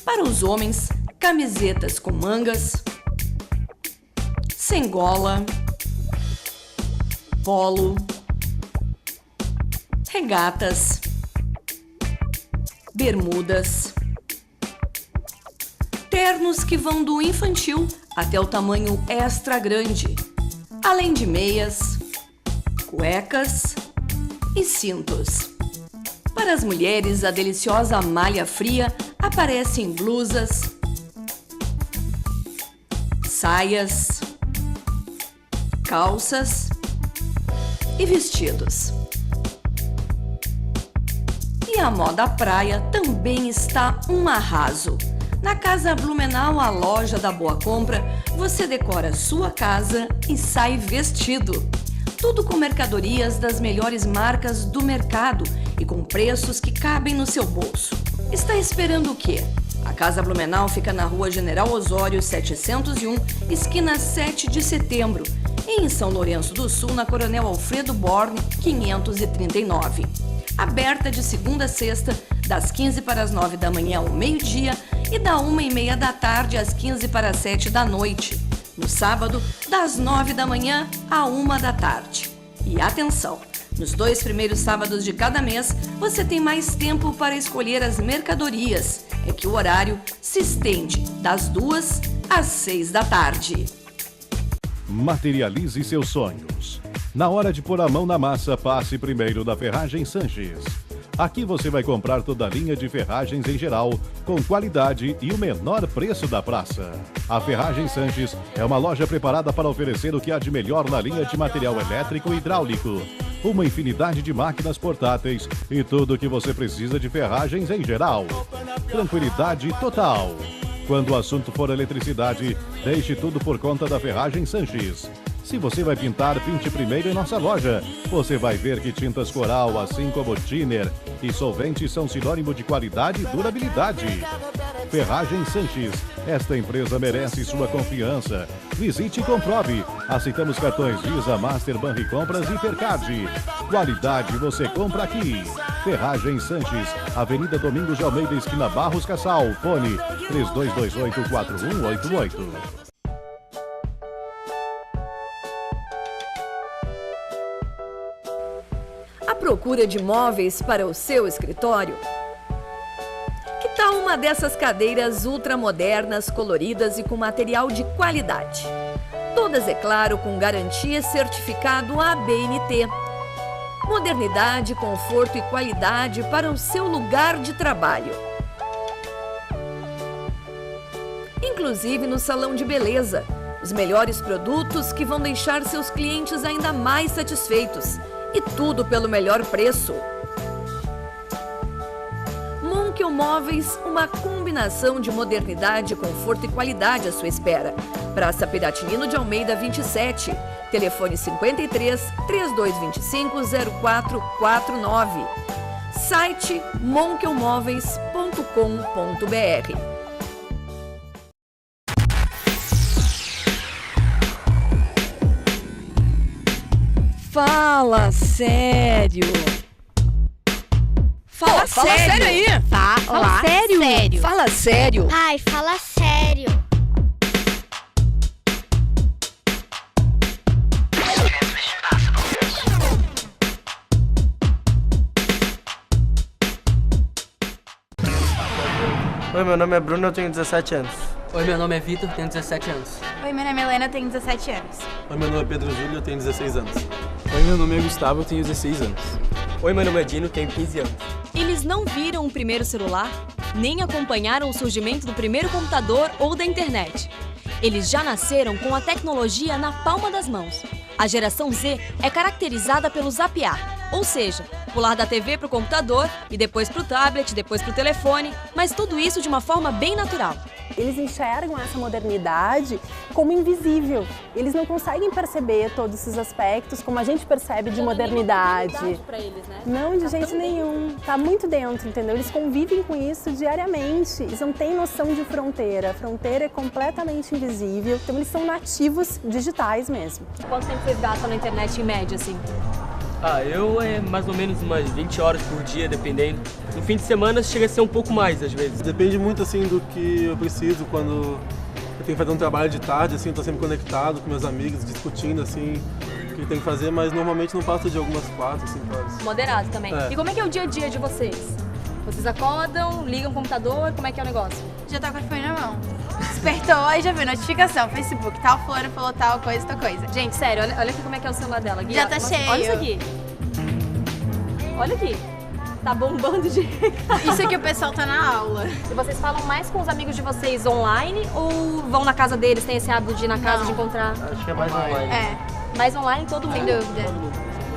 [SPEAKER 1] Para os homens, camisetas com mangas, sem gola, polo, regatas, bermudas, ternos que vão do infantil até o tamanho extra grande, além de meias, cuecas e cintos. Para as mulheres, a deliciosa malha fria aparece em blusas, saias, calças e vestidos. E a moda praia também está um arraso. Na Casa Blumenau, a loja da Boa Compra, você decora sua casa e sai vestido. Tudo com mercadorias das melhores marcas do mercado e com preços que cabem no seu bolso. Está esperando o quê? A Casa Blumenau fica na Rua General Osório 701, esquina 7 de setembro, e em São Lourenço do Sul, na Coronel Alfredo Borne, 539. Aberta de segunda a sexta, das 15 para as 9 da manhã ao meio-dia e da 1h30 da tarde às 15 para as 7 da noite. No sábado, das 9 da manhã à 1 da tarde. E atenção! Nos 2 primeiros sábados de cada mês, você tem mais tempo para escolher as mercadorias. É que o horário se estende das 2 às 6 da tarde.
[SPEAKER 6] Materialize seus sonhos. Na hora de pôr a mão na massa, passe primeiro na Ferragem Sanches. Aqui você vai comprar toda a linha de ferragens em geral, com qualidade e o menor preço da praça. A Ferragem Sanches é uma loja preparada para oferecer o que há de melhor na linha de material elétrico e hidráulico. Uma infinidade de máquinas portáteis e tudo o que você precisa de ferragens em geral. Tranquilidade total. Quando o assunto for eletricidade, deixe tudo por conta da Ferragem Sanches. Se você vai pintar, pinte primeiro em nossa loja. Você vai ver que tintas Coral, assim como Thinner e solventes são sinônimo de qualidade e durabilidade. Ferragem Sanches. Esta empresa merece sua confiança. Visite e comprove. Aceitamos cartões Visa, Master, Banricompras e Hipercard. Qualidade você compra aqui. Ferragem Sanches. Avenida Domingos de Almeida, esquina Barros Cassal. Fone 3228-4188.
[SPEAKER 1] À procura de móveis para o seu escritório? Que tal uma dessas cadeiras ultramodernas, coloridas e com material de qualidade? Todas, é claro, com garantia certificado ABNT. Modernidade, conforto e qualidade para o seu lugar de trabalho. Inclusive no salão de beleza. Os melhores produtos que vão deixar seus clientes ainda mais satisfeitos. E tudo pelo melhor preço. Monkel Móveis, uma combinação de modernidade, conforto e qualidade à sua espera. Praça Piratinino de Almeida 27, telefone 53 3225 0449. Site monkelmóveis.com.br. Fala sério! Fala sério aí!
[SPEAKER 2] Fala sério.
[SPEAKER 1] Fala sério!
[SPEAKER 2] Ai, fala sério.
[SPEAKER 7] Oi, meu nome é Bruno, eu tenho 17 anos.
[SPEAKER 8] Oi, meu nome é Vitor, tenho 17 anos.
[SPEAKER 9] Oi, meu nome é Helena, tenho 17 anos.
[SPEAKER 10] Oi, meu nome é Pedro Júlio, eu tenho 16 anos.
[SPEAKER 11] Oi, meu nome é Gustavo, eu tenho 16 anos.
[SPEAKER 12] Oi, meu nome é Dino, tenho 15 anos.
[SPEAKER 13] Eles não viram o primeiro celular, nem acompanharam o surgimento do primeiro computador ou da internet. Eles já nasceram com a tecnologia na palma das mãos. A geração Z é caracterizada pelo zapear, ou seja, pular da TV para o computador e depois para o tablet, depois para o telefone, mas tudo isso de uma forma bem natural.
[SPEAKER 14] Eles enxergam essa modernidade como invisível. Eles não conseguem perceber todos esses aspectos como a gente percebe de modernidade.
[SPEAKER 13] Pra eles, né?
[SPEAKER 14] Não, de jeito nenhum. Tá muito dentro, entendeu? Eles convivem com isso diariamente. Eles não têm noção de fronteira. A fronteira é completamente invisível. Então eles são nativos digitais mesmo.
[SPEAKER 13] Quanto tempo vocês gastam na internet em média, assim?
[SPEAKER 12] Eu é mais ou menos umas 20 horas por dia, dependendo. No fim de semana chega a ser um pouco mais, às vezes.
[SPEAKER 10] Depende muito, assim, do que eu preciso. Quando eu tenho que fazer um trabalho de tarde, assim, eu tô sempre conectado com meus amigos, discutindo, assim, o que tem que fazer, mas normalmente não passa de algumas 4, 5 horas.
[SPEAKER 13] Moderado também. E como é que é o dia a dia de vocês? Vocês acordam, ligam o computador, como é que é o negócio?
[SPEAKER 9] Já tá com o iPhone na mão. Despertou, aí já viu notificação, Facebook, tal fulano falou tal coisa.
[SPEAKER 13] Gente, sério, olha aqui como é que é o celular dela. Gui,
[SPEAKER 9] Já tá cheio.
[SPEAKER 13] Olha isso aqui. Olha aqui. Tá bombando de recado.
[SPEAKER 9] Isso aqui o pessoal tá na aula.
[SPEAKER 13] E vocês falam mais com os amigos de vocês online ou vão na casa deles, tem esse hábito de ir na casa, de encontrar?
[SPEAKER 7] Acho que é mais online.
[SPEAKER 13] Mais online, todo mundo?
[SPEAKER 9] Sem dúvida.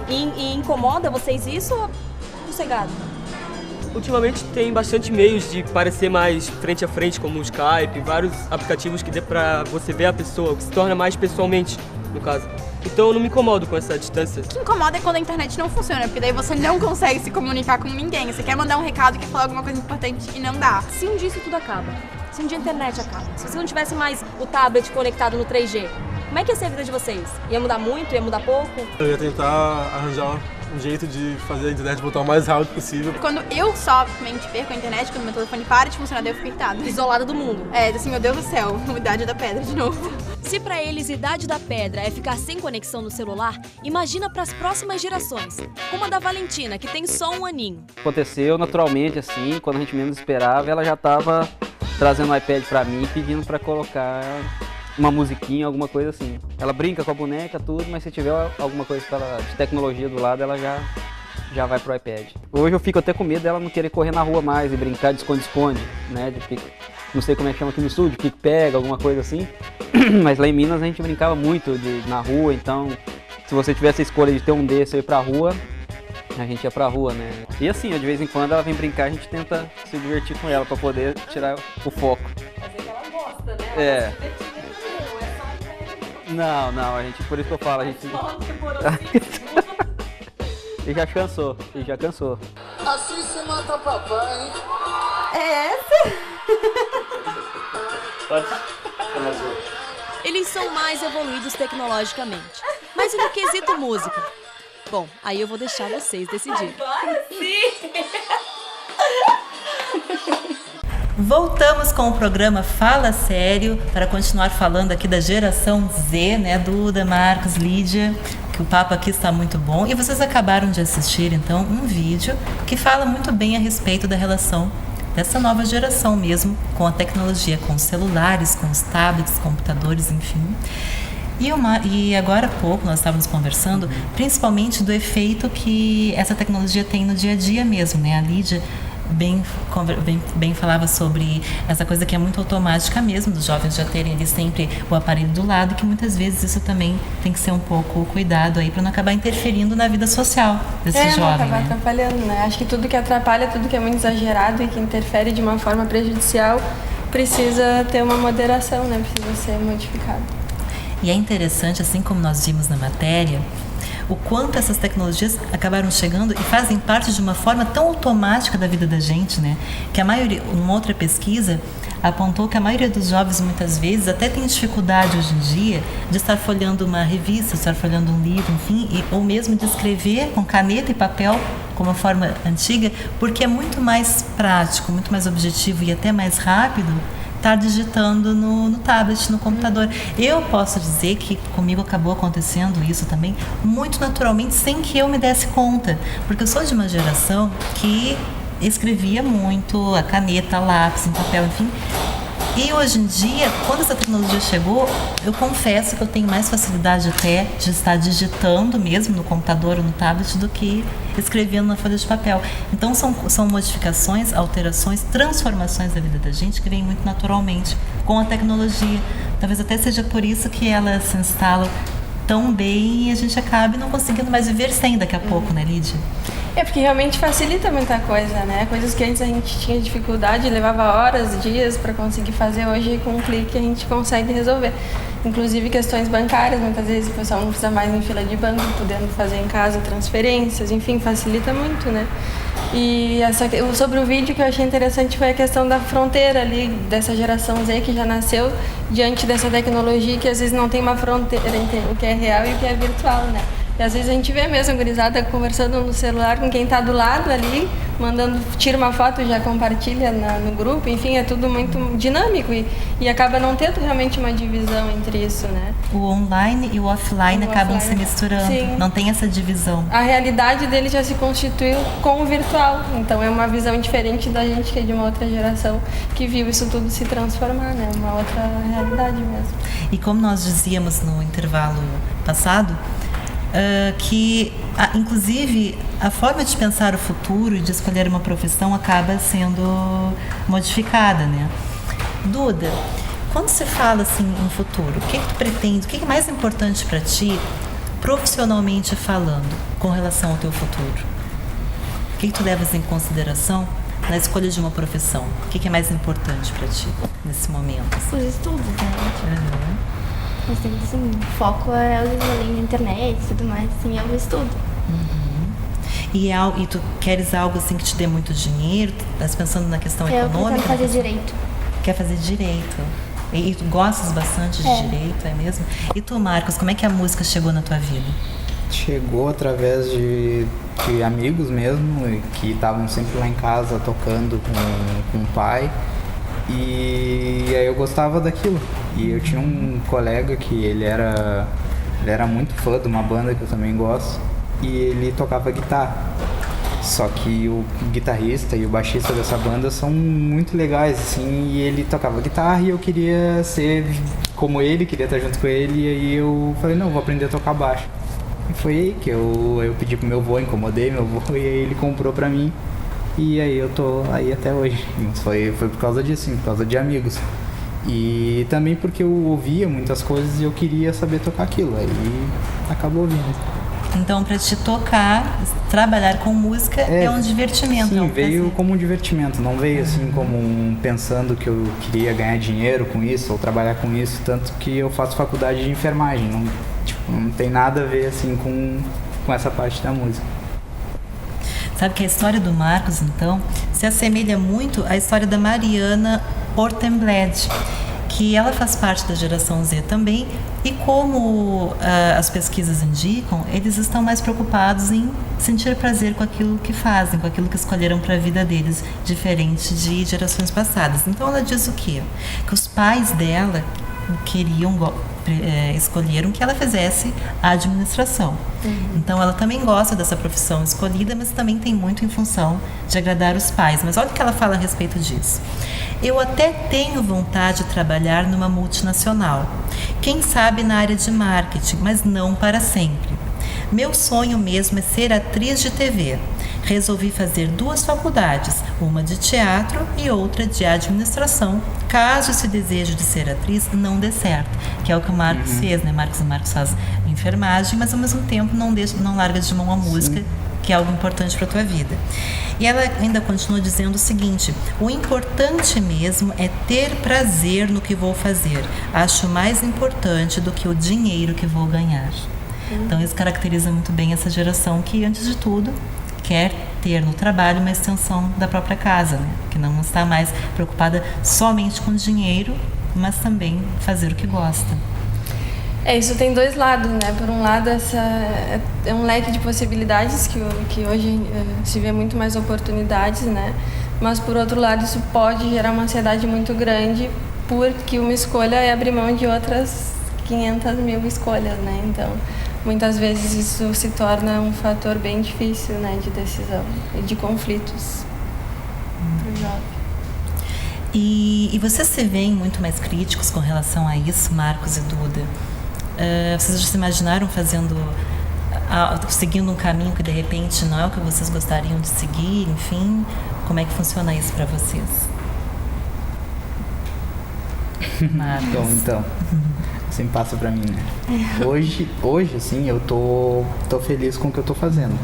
[SPEAKER 13] E incomoda vocês isso ou sossegado?
[SPEAKER 12] Ultimamente tem bastante meios de parecer mais frente a frente, como o Skype, vários aplicativos que dê pra você ver a pessoa, que se torna mais pessoalmente, no caso. Então eu não me incomodo com essa distância.
[SPEAKER 9] O que incomoda é quando a internet não funciona, porque daí você não consegue se comunicar com ninguém. Você quer mandar um recado, quer falar alguma coisa importante e não dá.
[SPEAKER 13] Se um dia isso tudo acaba, se um dia a internet acaba, se vocês não tivessem mais o tablet conectado no 3G, como é que ia ser a vida de vocês? Ia mudar muito? Ia mudar pouco?
[SPEAKER 10] Eu ia tentar arranjar um jeito de fazer a internet voltar o mais rápido possível.
[SPEAKER 9] Quando eu somente perco a internet, quando meu telefone para de funcionar, daí eu fico irritada.
[SPEAKER 13] Isolada do mundo.
[SPEAKER 9] Assim, meu Deus do céu, Idade da Pedra de novo.
[SPEAKER 13] Se pra eles Idade da Pedra é ficar sem conexão no celular, imagina pras próximas gerações, como a da Valentina, que tem só 1 aninho.
[SPEAKER 15] Aconteceu naturalmente, assim, quando a gente menos esperava, ela já tava trazendo o iPad pra mim, pedindo pra colocar uma musiquinha, alguma coisa assim. Ela brinca com a boneca, tudo, mas se tiver alguma coisa de tecnologia do lado, ela já vai pro iPad. Hoje eu fico até com medo dela não querer correr na rua mais e brincar de esconde-esconde, né? Não sei como é que chama aqui no estúdio, pique-pega, alguma coisa assim. Mas lá em Minas a gente brincava muito na rua, então se você tivesse a escolha de ter um desse e ir pra rua, a gente ia pra rua, né? E assim, de vez em quando ela vem brincar, a gente tenta se divertir com ela pra poder tirar o foco.
[SPEAKER 13] Mas é que ela gosta, né?
[SPEAKER 15] Não, a gente, por isso que eu falo, a gente... E já cansou.
[SPEAKER 16] Assim se mata papai, hein?
[SPEAKER 9] É essa?
[SPEAKER 13] Eles são mais evoluídos tecnologicamente, mas e no quesito música? Bom, aí eu vou deixar vocês decidirem.
[SPEAKER 9] Agora sim!
[SPEAKER 3] Voltamos com o programa Fala Sério para continuar falando aqui da geração Z, né, Duda, Marcos, Lídia, que o papo aqui está muito bom. E vocês acabaram de assistir, então, um vídeo que fala muito bem a respeito da relação dessa nova geração mesmo, com a tecnologia, com os celulares, com os tablets, computadores, enfim. E agora há pouco nós estávamos conversando principalmente do efeito que essa tecnologia tem no dia a dia mesmo, né? A Lídia bem falava sobre essa coisa que é muito automática mesmo, dos jovens já terem ali sempre o aparelho do lado, que muitas vezes isso também tem que ser um pouco cuidado aí para não acabar interferindo na vida social desse jovem.
[SPEAKER 5] Não acabar,
[SPEAKER 3] né?
[SPEAKER 5] Atrapalhando, né? Acho que tudo que atrapalha, tudo que é muito exagerado e que interfere de uma forma prejudicial precisa ter uma moderação, né? Precisa ser modificado.
[SPEAKER 3] E é interessante, assim como nós vimos na matéria, o quanto essas tecnologias acabaram chegando e fazem parte de uma forma tão automática da vida da gente, né? Que a maioria, uma outra pesquisa apontou que a maioria dos jovens muitas vezes até tem dificuldade hoje em dia de estar folheando uma revista, estar folheando um livro, enfim, ou mesmo de escrever com caneta e papel como a forma antiga, porque é muito mais prático, muito mais objetivo e até mais rápido estar digitando no tablet, no computador. Eu posso dizer que comigo acabou acontecendo isso também muito naturalmente, sem que eu me desse conta, porque eu sou de uma geração que escrevia muito a caneta, lápis, em papel, enfim. E hoje em dia, quando essa tecnologia chegou, eu confesso que eu tenho mais facilidade até de estar digitando mesmo no computador ou no tablet do que escrevendo na folha de papel. Então são modificações, alterações, transformações da vida da gente que vem muito naturalmente com a tecnologia. Talvez até seja por isso que ela se instala tão bem e a gente acabe não conseguindo mais viver sem daqui a pouco, né, Lídia?
[SPEAKER 5] É porque realmente facilita muita coisa, né? Coisas que antes a gente tinha dificuldade, levava horas, dias para conseguir fazer, hoje com um clique a gente consegue resolver. Inclusive questões bancárias, muitas vezes o pessoal não precisa mais em fila de banco, podendo fazer em casa transferências, enfim, facilita muito, né? E sobre o vídeo que eu achei interessante foi a questão da fronteira ali, dessa geração Z que já nasceu diante dessa tecnologia que às vezes não tem uma fronteira entre o que é real e o que é virtual, né? E às vezes a gente vê mesmo a gurizada conversando no celular com quem está do lado ali, tira uma foto, já compartilha no grupo, enfim, é tudo muito dinâmico e acaba não tendo realmente uma divisão entre isso, né?
[SPEAKER 3] O online e o offline acabam se misturando,
[SPEAKER 5] sim.
[SPEAKER 3] Não tem essa divisão.
[SPEAKER 5] A realidade dele já se constituiu com o virtual, então é uma visão diferente da gente que é de uma outra geração que viu isso tudo se transformar, né? Uma outra realidade mesmo.
[SPEAKER 3] E como nós dizíamos no intervalo passado, que inclusive a forma de pensar o futuro e de escolher uma profissão acaba sendo modificada, né? Duda, quando se fala assim em futuro, o que tu pretende, o que é mais importante para ti, profissionalmente falando, com relação ao teu futuro? O que tu levas em consideração na escolha de uma profissão? O que é mais importante para ti nesse momento?
[SPEAKER 2] Os estudos, né? Mas assim, o foco é o desenvolvimento da internet e tudo mais, assim, é o estudo.
[SPEAKER 3] E tu queres algo assim que te dê muito dinheiro? Estás pensando na questão econômica?
[SPEAKER 2] Eu quero fazer direito.
[SPEAKER 3] Quer fazer direito? E tu gostas bastante de direito, é mesmo? E tu, Marcos, como é que a música chegou na tua vida?
[SPEAKER 4] Chegou através de amigos mesmo, que estavam sempre lá em casa tocando com o pai. E aí eu gostava daquilo. E eu tinha um colega que ele era muito fã de uma banda que eu também gosto, e ele tocava guitarra. Só que o guitarrista e o baixista dessa banda são muito legais, assim, e ele tocava guitarra e eu queria ser como ele, queria estar junto com ele, e aí eu falei, não, vou aprender a tocar baixo. E foi aí que eu pedi pro meu avô, incomodei meu avô, e aí ele comprou pra mim. E aí eu tô aí até hoje. Foi por causa disso, por causa de amigos. E também porque eu ouvia muitas coisas e eu queria saber tocar aquilo. Aí acabou ouvindo.
[SPEAKER 3] Então, para te tocar, trabalhar com música é um divertimento.
[SPEAKER 4] Sim, veio como um divertimento. Não veio assim como pensando que eu queria ganhar dinheiro com isso ou trabalhar com isso. Tanto que eu faço faculdade de enfermagem. Não tem nada a ver assim com essa parte da música.
[SPEAKER 3] Sabe que a história do Marcos, então, se assemelha muito à história da Mariana Ortenblad, que ela faz parte da geração Z também, e como as pesquisas indicam, eles estão mais preocupados em sentir prazer com aquilo que fazem, com aquilo que escolheram para a vida deles, diferente de gerações passadas. Então ela diz o quê? Que os pais dela escolheram que ela fizesse a administração. Então ela também gosta dessa profissão escolhida, mas também tem muito em função de agradar os pais. Mas olha o que ela fala a respeito disso. Eu até tenho vontade de trabalhar numa multinacional, quem sabe na área de marketing, mas não para sempre. Meu sonho mesmo é ser atriz de TV. Resolvi fazer 2 faculdades, uma de teatro e outra de administração, caso esse desejo de ser atriz não dê certo, que é o que o Marcos fez, né? Marcos faz enfermagem, mas ao mesmo tempo não larga de mão a música, que é algo importante para a tua vida. E ela ainda continua dizendo o seguinte: o importante mesmo é ter prazer no que vou fazer. Acho mais importante do que o dinheiro que vou ganhar. Então isso caracteriza muito bem essa geração que, antes de tudo, quer ter no trabalho uma extensão da própria casa, né? Que não está mais preocupada somente com dinheiro, mas também fazer o que gosta.
[SPEAKER 5] Isso tem 2 lados, né? Por um lado, é um leque de possibilidades que hoje se vê muito mais oportunidades, né? Mas por outro lado, isso pode gerar uma ansiedade muito grande, porque uma escolha é abrir mão de outras 500 mil escolhas, né? Então, muitas vezes isso se torna um fator bem difícil, né, de decisão e de conflitos para o jovem.
[SPEAKER 3] E vocês se veem muito mais críticos com relação a isso, Marcos e Duda? Vocês já se imaginaram seguindo um caminho que de repente não é o que vocês gostariam de seguir? Enfim, como é que funciona isso para vocês? Marcos.
[SPEAKER 4] Então, assim passa pra mim, né? Hoje assim, eu tô feliz com o que eu tô fazendo.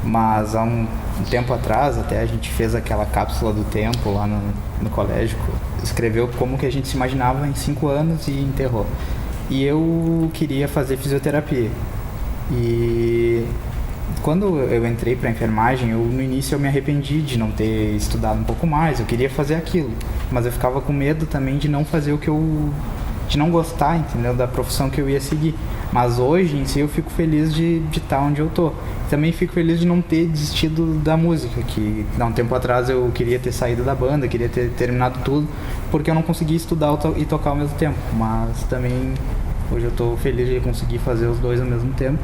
[SPEAKER 4] Mas há um tempo atrás, até a gente fez aquela cápsula do tempo lá no colégio, escreveu como que a gente se imaginava em 5 anos e enterrou. E eu queria fazer fisioterapia. E quando eu entrei para enfermagem, no início eu me arrependi de não ter estudado um pouco mais. Eu queria fazer aquilo, mas eu ficava com medo também de não fazer o que eu de não gostar, entendeu, da profissão que eu ia seguir. Mas hoje, em si, eu fico feliz de estar onde eu tô. Também fico feliz de não ter desistido da música, que há um tempo atrás eu queria ter saído da banda, queria ter terminado tudo, porque eu não conseguia estudar e tocar ao mesmo tempo. Mas também, hoje eu tô feliz de conseguir fazer os dois ao mesmo tempo.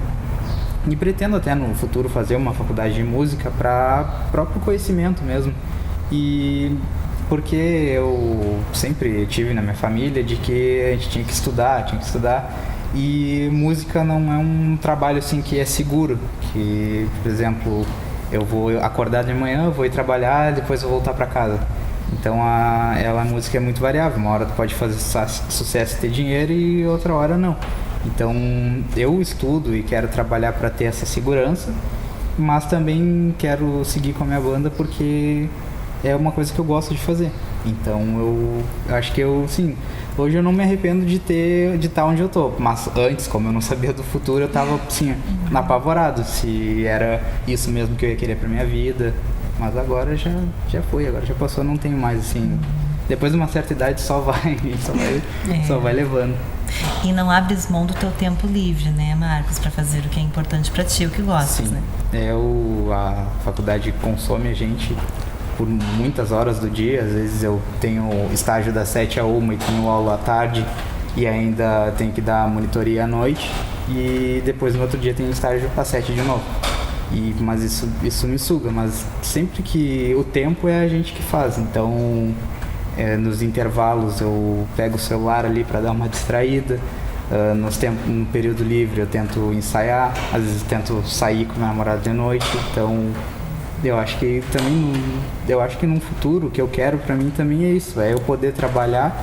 [SPEAKER 4] E pretendo até no futuro fazer uma faculdade de música para próprio conhecimento mesmo. E porque eu sempre tive na minha família de que a gente tinha que estudar. E música não é um trabalho assim que é seguro. Que, por exemplo, eu vou acordar de manhã, vou ir trabalhar, depois vou voltar para casa. Então a música é muito variável. Uma hora tu pode fazer sucesso e ter dinheiro e outra hora não. Então eu estudo e quero trabalhar para ter essa segurança, mas também quero seguir com a minha banda porque é uma coisa que eu gosto de fazer. Então eu acho que hoje eu não me arrependo de estar onde eu tô, mas antes, como eu não sabia do futuro, eu tava assim, apavorado se era isso mesmo que eu ia querer pra minha vida. Mas agora já foi, agora já passou, não tenho mais assim. Depois de uma certa idade só vai levando.
[SPEAKER 3] E não abres mão do teu tempo livre, né, Marcos, para fazer o que é importante para ti, o que gostas,
[SPEAKER 4] Sim.
[SPEAKER 3] né?
[SPEAKER 4] A faculdade consome a gente por muitas horas do dia. Às vezes eu tenho estágio das 7 a 1 e tenho aula à tarde e ainda tenho que dar monitoria à noite. E depois no outro dia tenho estágio às 7 de novo. Mas isso me suga, mas sempre que o tempo é a gente que faz. Então nos intervalos eu pego o celular ali para dar uma distraída. No período livre eu tento ensaiar, às vezes tento sair com meu namorado de noite. Então eu acho que num futuro o que eu quero para mim também é isso, é eu poder trabalhar,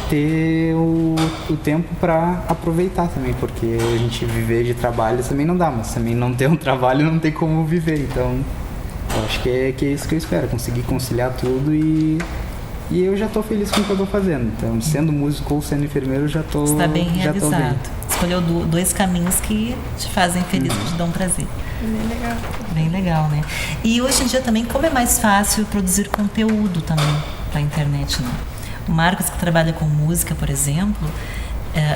[SPEAKER 4] ter o tempo para aproveitar também, porque a gente viver de trabalho também não dá, mas também não ter um trabalho não tem como viver. Então eu acho que é isso que eu espero, conseguir conciliar tudo e eu já tô feliz com o que eu tô fazendo. Então, sendo músico ou sendo enfermeiro, já tô
[SPEAKER 3] Está bem realizado.
[SPEAKER 4] Bem.
[SPEAKER 3] Escolheu dois caminhos que te fazem feliz, que te dão prazer.
[SPEAKER 5] Bem legal.
[SPEAKER 3] Bem legal, né? E hoje em dia também, como é mais fácil produzir conteúdo também pra internet, né? O Marcos, que trabalha com música, por exemplo,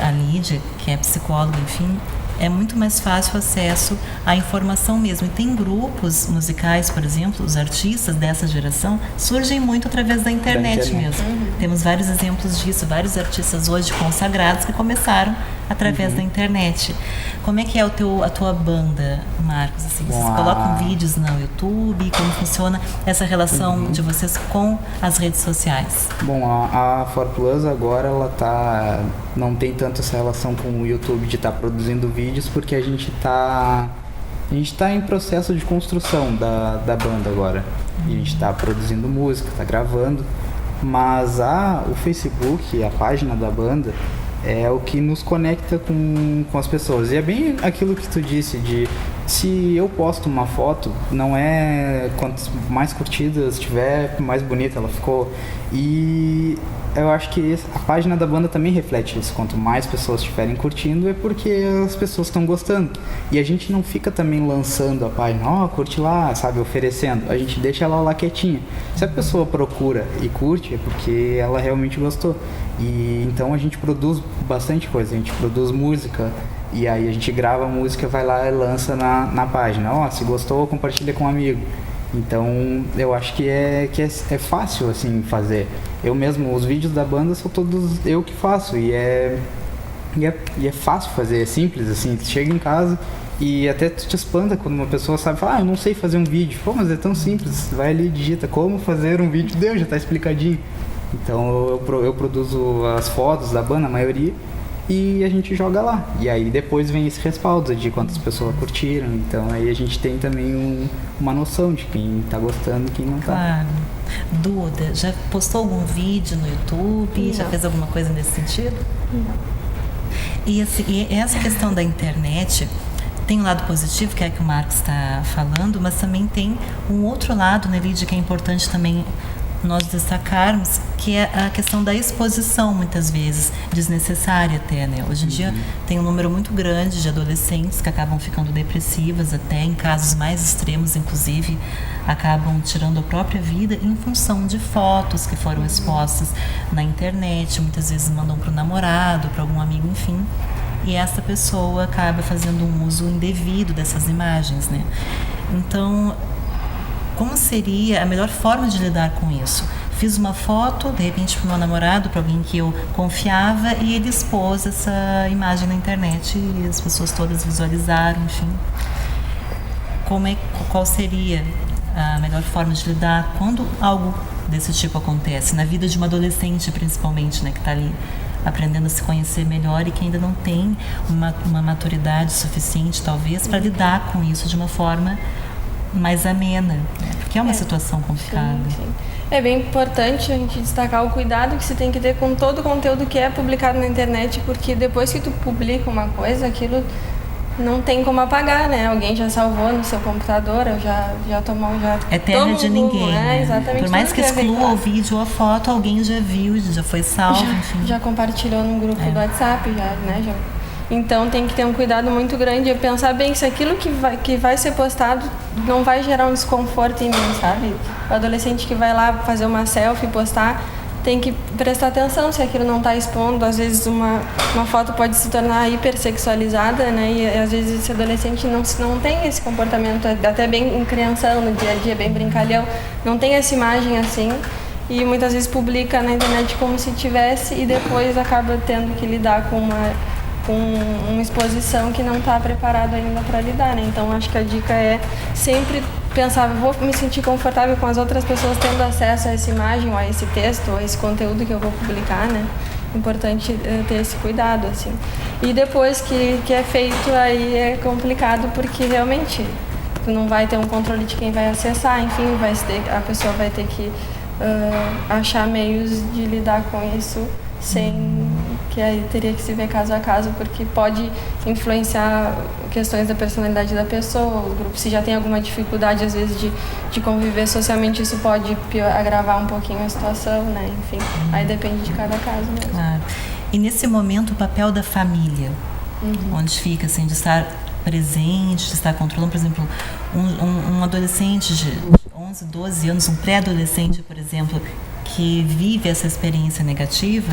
[SPEAKER 3] a Lídia, que é psicóloga, enfim, é muito mais fácil o acesso à informação mesmo. E tem grupos musicais, por exemplo, os artistas dessa geração surgem muito através da internet mesmo. Temos vários exemplos disso, vários artistas hoje consagrados que começaram através da internet. Como é que é a tua banda, Marcos? Assim, vocês colocam vídeos no YouTube? Como funciona essa relação de vocês com as redes sociais?
[SPEAKER 4] Bom, a For Plus agora ela não tem tanto essa relação com o YouTube de estar produzindo vídeos, porque a gente tá em processo de construção da banda agora. A gente está produzindo música, está gravando, mas o Facebook, a página da banda, é o que nos conecta com as pessoas. E é bem aquilo que tu disse, de se eu posto uma foto, não é quanto mais curtidas tiver, mais bonita ela ficou. E eu acho que a página da banda também reflete isso. Quanto mais pessoas estiverem curtindo, é porque as pessoas estão gostando. E a gente não fica também lançando a página, curte lá, sabe, oferecendo. A gente deixa ela lá quietinha. Se a pessoa procura e curte, é porque ela realmente gostou. E então a gente produz bastante coisa. A gente produz música, e aí a gente grava a música, vai lá e lança na página. Se gostou, compartilha com um amigo. Então eu acho que é fácil assim fazer. Eu mesmo, os vídeos da banda são todos eu que faço, e é fácil fazer, é simples assim. Tu chega em casa e até tu te espanta quando uma pessoa sabe falar, eu não sei fazer um vídeo. Pô, mas é tão simples, vai ali e digita como fazer um vídeo, já tá explicadinho. Então eu produzo as fotos da banda, a maioria, e a gente joga lá. E aí depois vem esse respaldo de quantas pessoas curtiram. Então aí a gente tem também uma noção de quem tá gostando e quem não tá.
[SPEAKER 3] Claro. Duda, já postou algum vídeo no YouTube? Não. Já fez alguma coisa nesse sentido?
[SPEAKER 5] Não.
[SPEAKER 3] E essa questão da internet tem um lado positivo, que é que o Marcos está falando, mas também tem um outro lado, né, Lídia, que é importante também nós destacarmos que é a questão da exposição, muitas vezes, desnecessária até, né? Hoje em dia tem um número muito grande de adolescentes que acabam ficando depressivas até, em casos mais extremos, inclusive, acabam tirando a própria vida em função de fotos que foram expostas na internet, muitas vezes mandam para o namorado, para algum amigo, enfim. E essa pessoa acaba fazendo um uso indevido dessas imagens, né? Então, como seria a melhor forma de lidar com isso? Fiz uma foto, de repente, para o meu namorado, para alguém que eu confiava, e ele expôs essa imagem na internet e as pessoas todas visualizaram, enfim. Qual seria a melhor forma de lidar quando algo desse tipo acontece? Na vida de uma adolescente, principalmente, né, que está ali aprendendo a se conhecer melhor e que ainda não tem uma maturidade suficiente, talvez, para lidar com isso de uma forma mais amena, né? Porque é uma situação complicada.
[SPEAKER 5] Sim. É bem importante a gente destacar o cuidado que se tem que ter com todo o conteúdo que é publicado na internet, porque depois que tu publica uma coisa, aquilo não tem como apagar, né? Alguém já salvou no seu computador, já tomou, já...
[SPEAKER 3] É terra de ninguém, né?
[SPEAKER 5] Exatamente.
[SPEAKER 3] Por mais que exclua o vídeo ou a foto, alguém já viu, já foi salvo, enfim.
[SPEAKER 5] Já compartilhou num grupo do WhatsApp, Então tem que ter um cuidado muito grande e pensar bem se aquilo que vai ser postado não vai gerar um desconforto em mim, sabe? O adolescente que vai lá fazer uma selfie e postar tem que prestar atenção se aquilo não está expondo. Às vezes uma foto pode se tornar hipersexualizada, né? E às vezes esse adolescente não tem esse comportamento, até bem crianção no dia a dia, bem brincalhão, não tem essa imagem assim. E muitas vezes publica na internet como se tivesse e depois acaba tendo que lidar com uma exposição que não está preparado ainda para lidar, né? Então acho que a dica é sempre pensar, vou me sentir confortável com as outras pessoas tendo acesso a essa imagem, ou a esse texto, ou a esse conteúdo que eu vou publicar, né? Importante ter esse cuidado, assim. E depois que é feito, aí é complicado, porque realmente tu não vai ter um controle de quem vai acessar, enfim, a pessoa vai ter que achar meios de lidar com isso sem que aí teria que se ver caso a caso, porque pode influenciar questões da personalidade da pessoa, o grupo, se já tem alguma dificuldade às vezes de conviver socialmente, isso pode agravar um pouquinho a situação, né? Enfim, aí depende de cada caso mesmo.
[SPEAKER 3] Claro. E nesse momento o papel da família, onde fica assim, de estar presente, de estar controlando, por exemplo, um adolescente de 11, 12 anos, um pré-adolescente, por exemplo, que vive essa experiência negativa,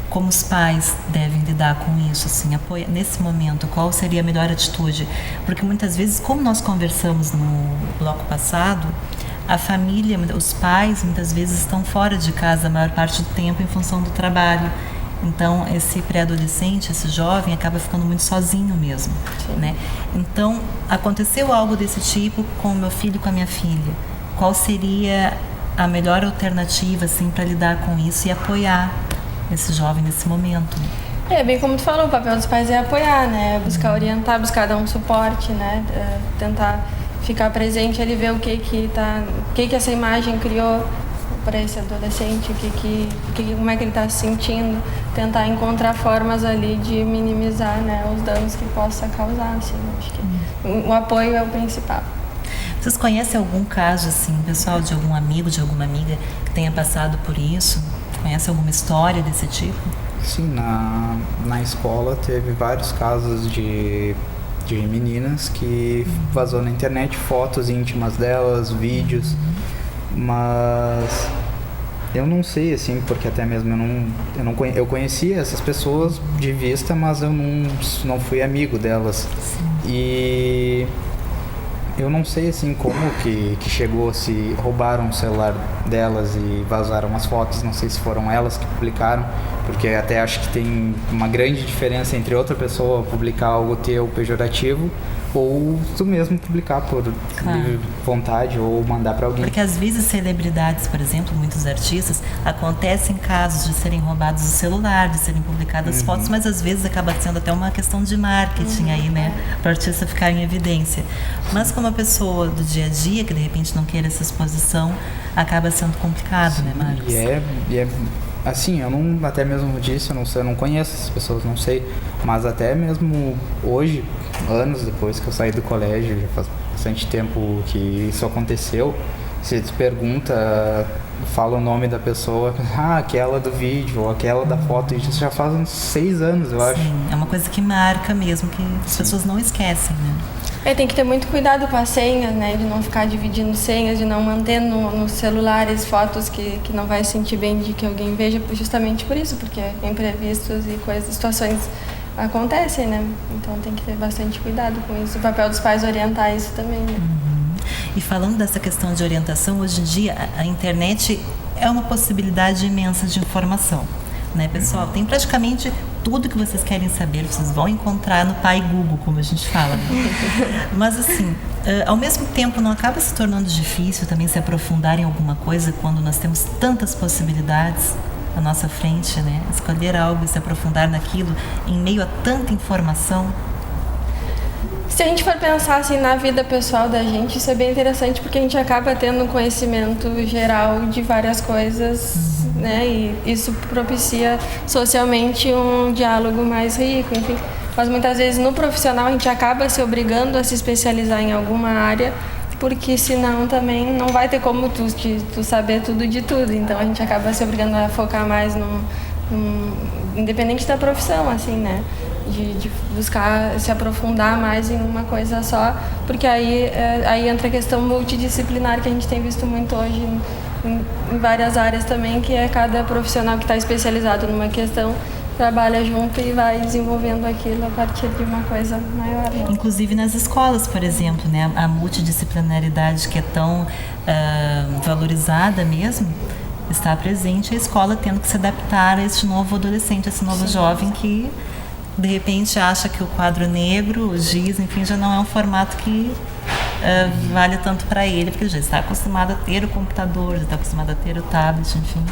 [SPEAKER 3] como os pais devem lidar com isso, assim, nesse momento, qual seria a melhor atitude? Porque muitas vezes, como nós conversamos no bloco passado, a família, os pais, muitas vezes estão fora de casa a maior parte do tempo em função do trabalho. Então, esse pré-adolescente, esse jovem, acaba ficando muito sozinho mesmo, né? Então, aconteceu algo desse tipo com o meu filho e com a minha filha. Qual seria a melhor alternativa, assim, para lidar com isso e apoiar esse jovem nesse momento?
[SPEAKER 5] Bem como tu falou, o papel dos pais é apoiar, né? Buscar orientar, buscar dar um suporte, né? Tentar ficar presente ali, ver o que essa imagem criou para esse adolescente, como é que ele está se sentindo, tentar encontrar formas ali de minimizar, né, os danos que possa causar, assim. Acho que o apoio é o principal.
[SPEAKER 3] Vocês conhecem algum caso, assim, pessoal, de algum amigo, de alguma amiga que tenha passado por isso? Conhece alguma história desse tipo?
[SPEAKER 4] Sim, na escola teve vários casos de meninas que vazou na internet fotos íntimas delas, vídeos, mas eu não sei, assim, porque até mesmo eu conhecia essas pessoas de vista, mas eu não fui amigo delas. E eu não sei, assim, como que chegou, se roubaram o celular delas e vazaram as fotos, não sei se foram elas que publicaram, porque até acho que tem uma grande diferença entre outra pessoa publicar algo teu pejorativo ou tu mesmo publicar por livre vontade ou mandar para alguém.
[SPEAKER 3] Porque às vezes celebridades, por exemplo, muitos artistas, acontecem casos de serem roubados o celular, de serem publicadas fotos, mas às vezes acaba sendo até uma questão de marketing aí, né? Para o artista ficar em evidência. Mas como a pessoa do dia a dia, que de repente não queira essa exposição, acaba sendo complicado, né, Marcos?
[SPEAKER 4] E é assim, eu não, até mesmo disse, eu não conheço essas pessoas, não sei, mas até mesmo hoje, anos depois que eu saí do colégio, já faz bastante tempo que isso aconteceu, se tu pergunta fala o nome da pessoa, aquela do vídeo, ou aquela da foto, isso já faz uns 6 anos, eu acho.
[SPEAKER 3] Sim, é uma coisa que marca mesmo, que as pessoas não esquecem, né?
[SPEAKER 5] Tem que ter muito cuidado com as senhas, né? De não ficar dividindo senhas, de não manter nos celulares fotos que não vai sentir bem de que alguém veja, justamente por isso, porque imprevistos e situações acontecem, né? Então tem que ter bastante cuidado com isso. O papel dos pais orientar isso também, né?
[SPEAKER 3] E falando dessa questão de orientação, hoje em dia a internet é uma possibilidade imensa de informação, né, pessoal? Tem praticamente tudo que vocês querem saber, vocês vão encontrar no pai Google, como a gente fala. Mas assim, ao mesmo tempo não acaba se tornando difícil também se aprofundar em alguma coisa quando nós temos tantas possibilidades à nossa frente, né? Escolher algo e se aprofundar naquilo em meio a tanta informação.
[SPEAKER 5] Se a gente for pensar assim na vida pessoal da gente, isso é bem interessante porque a gente acaba tendo um conhecimento geral de várias coisas, né? E isso propicia socialmente um diálogo mais rico, enfim. Mas muitas vezes no profissional a gente acaba se obrigando a se especializar em alguma área, porque senão também não vai ter como tu saber tudo de tudo. Então a gente acaba se obrigando a focar mais independente da profissão, assim, né? De buscar se aprofundar mais em uma coisa só, porque aí entra a questão multidisciplinar que a gente tem visto muito hoje em várias áreas também, que é cada profissional que está especializado numa questão trabalha junto e vai desenvolvendo aquilo a partir de uma coisa maior. Né?
[SPEAKER 3] Inclusive nas escolas, por exemplo, né? A multidisciplinaridade que é tão valorizada mesmo, está presente, a escola tendo que se adaptar a este novo adolescente, a esse novo jovem que de repente acha que o quadro negro, o giz, enfim, já não é um formato que vale tanto para ele, porque ele já está acostumado a ter o computador, já está acostumado a ter o tablet, enfim.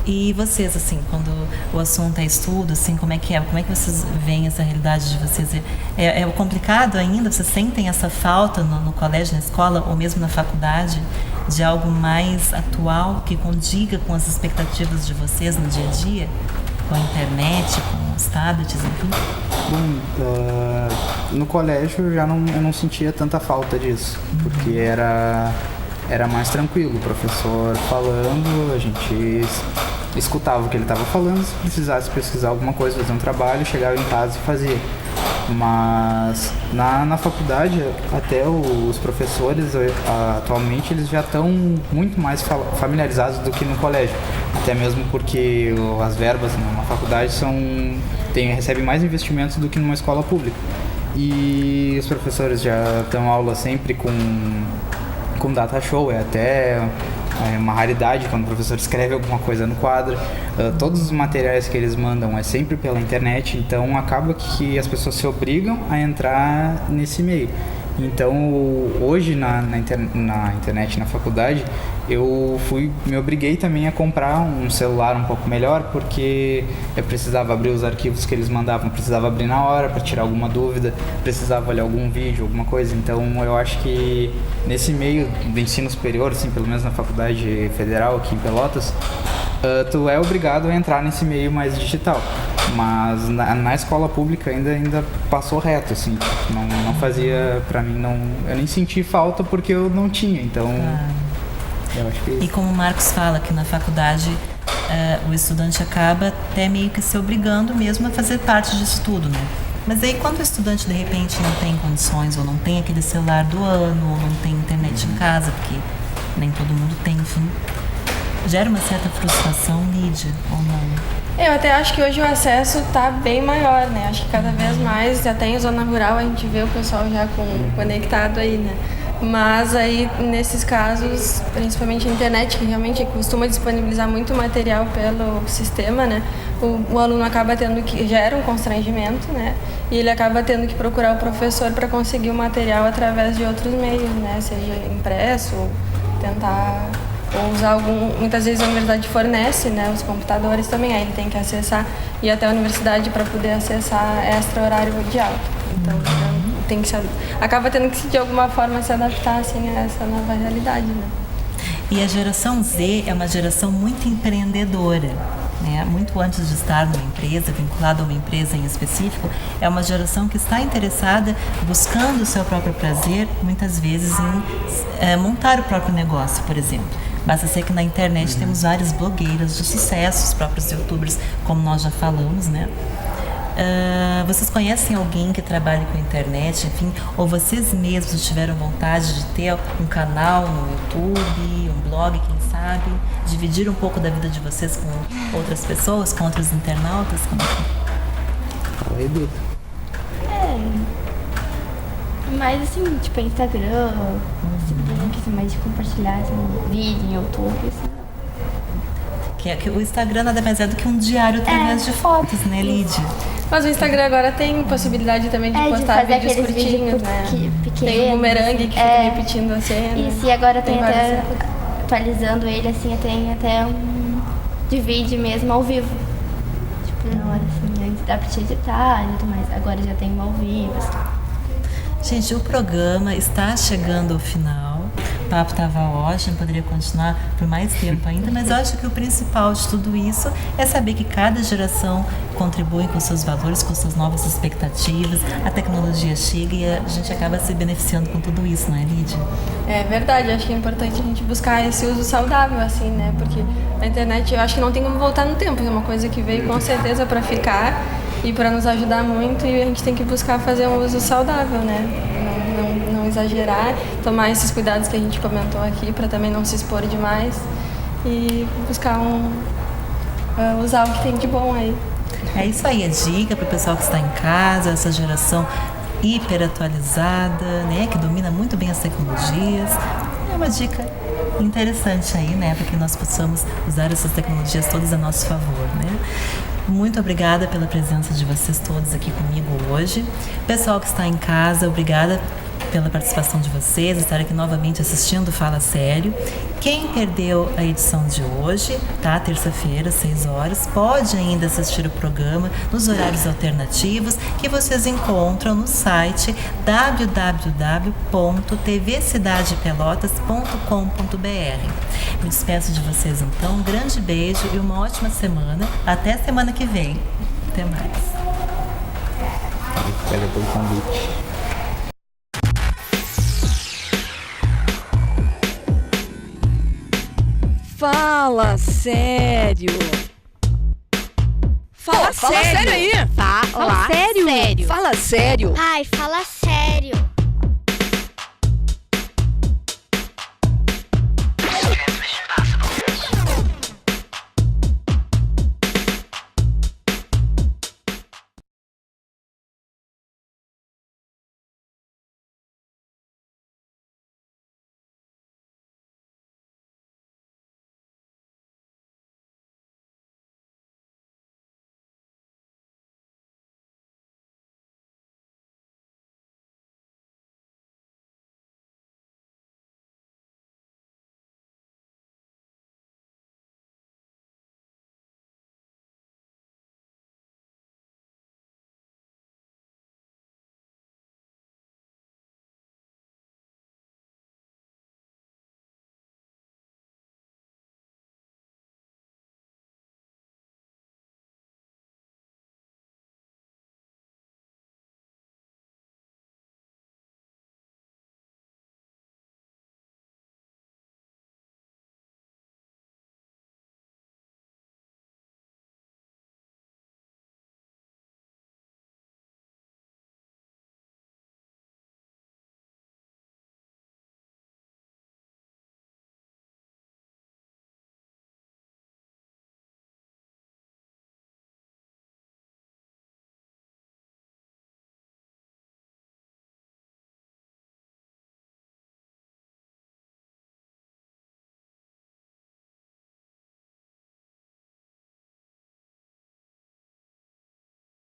[SPEAKER 3] E vocês, assim, quando o assunto é estudo, assim, como é que vocês veem essa realidade de vocês? É complicado ainda? Vocês sentem essa falta no colégio, na escola, ou mesmo na faculdade, de algo mais atual, que condiga com as expectativas de vocês no dia a dia? Com a internet, com os tablets, enfim?
[SPEAKER 4] Bom, no colégio eu não sentia tanta falta disso, porque era mais tranquilo, o professor falando, a gente escutava o que ele estava falando, se precisasse pesquisar alguma coisa, fazer um trabalho, chegava em casa e fazia. Mas na faculdade, até os professores atualmente eles já estão muito mais familiarizados do que no colégio, até mesmo porque as verbas na faculdade recebem mais investimentos do que numa escola pública, e os professores já dão aula sempre com data show, é até uma raridade quando o professor escreve alguma coisa no quadro. Todos os materiais que eles mandam é sempre pela internet, então acaba que as pessoas se obrigam a entrar nesse meio. Então hoje na internet, na faculdade, eu me obriguei também a comprar um celular um pouco melhor, porque eu precisava abrir os arquivos que eles mandavam, precisava abrir na hora para tirar alguma dúvida, precisava olhar algum vídeo, alguma coisa. Então eu acho que nesse meio do ensino superior, assim, pelo menos na faculdade federal aqui em Pelotas, tu é obrigado a entrar nesse meio mais digital. Mas na escola pública ainda passou reto, assim, não fazia, pra mim, eu nem senti falta porque eu não tinha, então eu acho que é isso.
[SPEAKER 3] E como o Marcos fala, que na faculdade o estudante acaba até meio que se obrigando mesmo a fazer parte disso tudo, né? Mas aí quando o estudante de repente não tem condições, ou não tem aquele celular do ano, ou não tem internet em casa, porque nem todo mundo tem, enfim, gera uma certa frustração, Lídia, ou não?
[SPEAKER 5] Eu até acho que hoje o acesso está bem maior, né? Acho que cada vez mais, até em zona rural, a gente vê o pessoal já conectado aí, né? Mas aí, nesses casos, principalmente a internet, que realmente costuma disponibilizar muito material pelo sistema, né? O aluno acaba tendo que... gera um constrangimento, né? E ele acaba tendo que procurar o professor para conseguir o material através de outros meios, né? Seja impresso, ou tentar... ou usar muitas vezes a universidade fornece, né, os computadores também, aí ele tem que acessar, ir até a universidade para poder acessar extra horário de aula. Então tem que acaba tendo que de alguma forma se adaptar assim a essa nova realidade, né?
[SPEAKER 3] E a geração Z é uma geração muito empreendedora, né? Muito antes de estar numa empresa, vinculada a uma empresa em específico, é uma geração que está interessada, buscando o seu próprio prazer, muitas vezes em montar o próprio negócio, por exemplo. Basta ser que na internet temos várias blogueiras de sucesso, os próprios youtubers, como nós já falamos, né? Vocês conhecem alguém que trabalha com a internet, enfim, ou vocês mesmos tiveram vontade de ter um canal no YouTube, um blog, quem sabe? Dividir um pouco da vida de vocês com outras pessoas, com outros internautas?
[SPEAKER 4] Fala aí, Duda.
[SPEAKER 2] Mais assim, tipo Instagram, Facebook, mais de compartilhar assim, vídeo em YouTube, assim.
[SPEAKER 3] Que o Instagram nada mais é do que um diário através de fotos, né, Lídia?
[SPEAKER 5] Mas o Instagram agora tem possibilidade também de postar
[SPEAKER 2] de
[SPEAKER 5] vídeos curtinhos, né?
[SPEAKER 2] Pequenos,
[SPEAKER 5] tem o bumerangue que fica repetindo a cena.
[SPEAKER 2] Isso, e agora tem até, atualizando ele assim, tem até um de vídeo mesmo ao vivo. Tipo, na hora assim, antes dá pra te editar e tudo mais. Agora já tem ao vivo, assim.
[SPEAKER 3] Gente, o programa está chegando ao final. O papo estava ótimo, poderia continuar por mais tempo ainda, mas eu acho que o principal de tudo isso é saber que cada geração contribui com seus valores, com suas novas expectativas, a tecnologia chega e a gente acaba se beneficiando com tudo isso, não é, Lídia?
[SPEAKER 5] É verdade, acho que é importante a gente buscar esse uso saudável, assim, né? Porque a internet, eu acho que não tem como voltar no tempo, é uma coisa que veio com certeza para ficar e para nos ajudar muito, e a gente tem que buscar fazer um uso saudável, né? Não exagerar, tomar esses cuidados que a gente comentou aqui para também não se expor demais e buscar usar o que tem de bom aí.
[SPEAKER 3] É isso aí, a dica para o pessoal que está em casa, essa geração hiper atualizada, né, que domina muito bem as tecnologias. É uma dica interessante aí, né, para que nós possamos usar essas tecnologias todas a nosso favor, né? Muito obrigada pela presença de vocês todos aqui comigo hoje. Pessoal que está em casa, obrigada pela participação de vocês, estar aqui novamente assistindo Fala Sério. Quem perdeu a edição de hoje, tá? Terça-feira, 6 horas, pode ainda assistir o programa nos horários alternativos que vocês encontram no site www.tvcidadepelotas.com.br. Me despeço de vocês então, um grande beijo e uma ótima semana. Até semana que vem. Até mais.
[SPEAKER 4] Obrigado pelo convite.
[SPEAKER 1] Fala sério. Fala sério aí.
[SPEAKER 2] Fala sério.
[SPEAKER 1] Fala sério.
[SPEAKER 2] Ai, fala sério.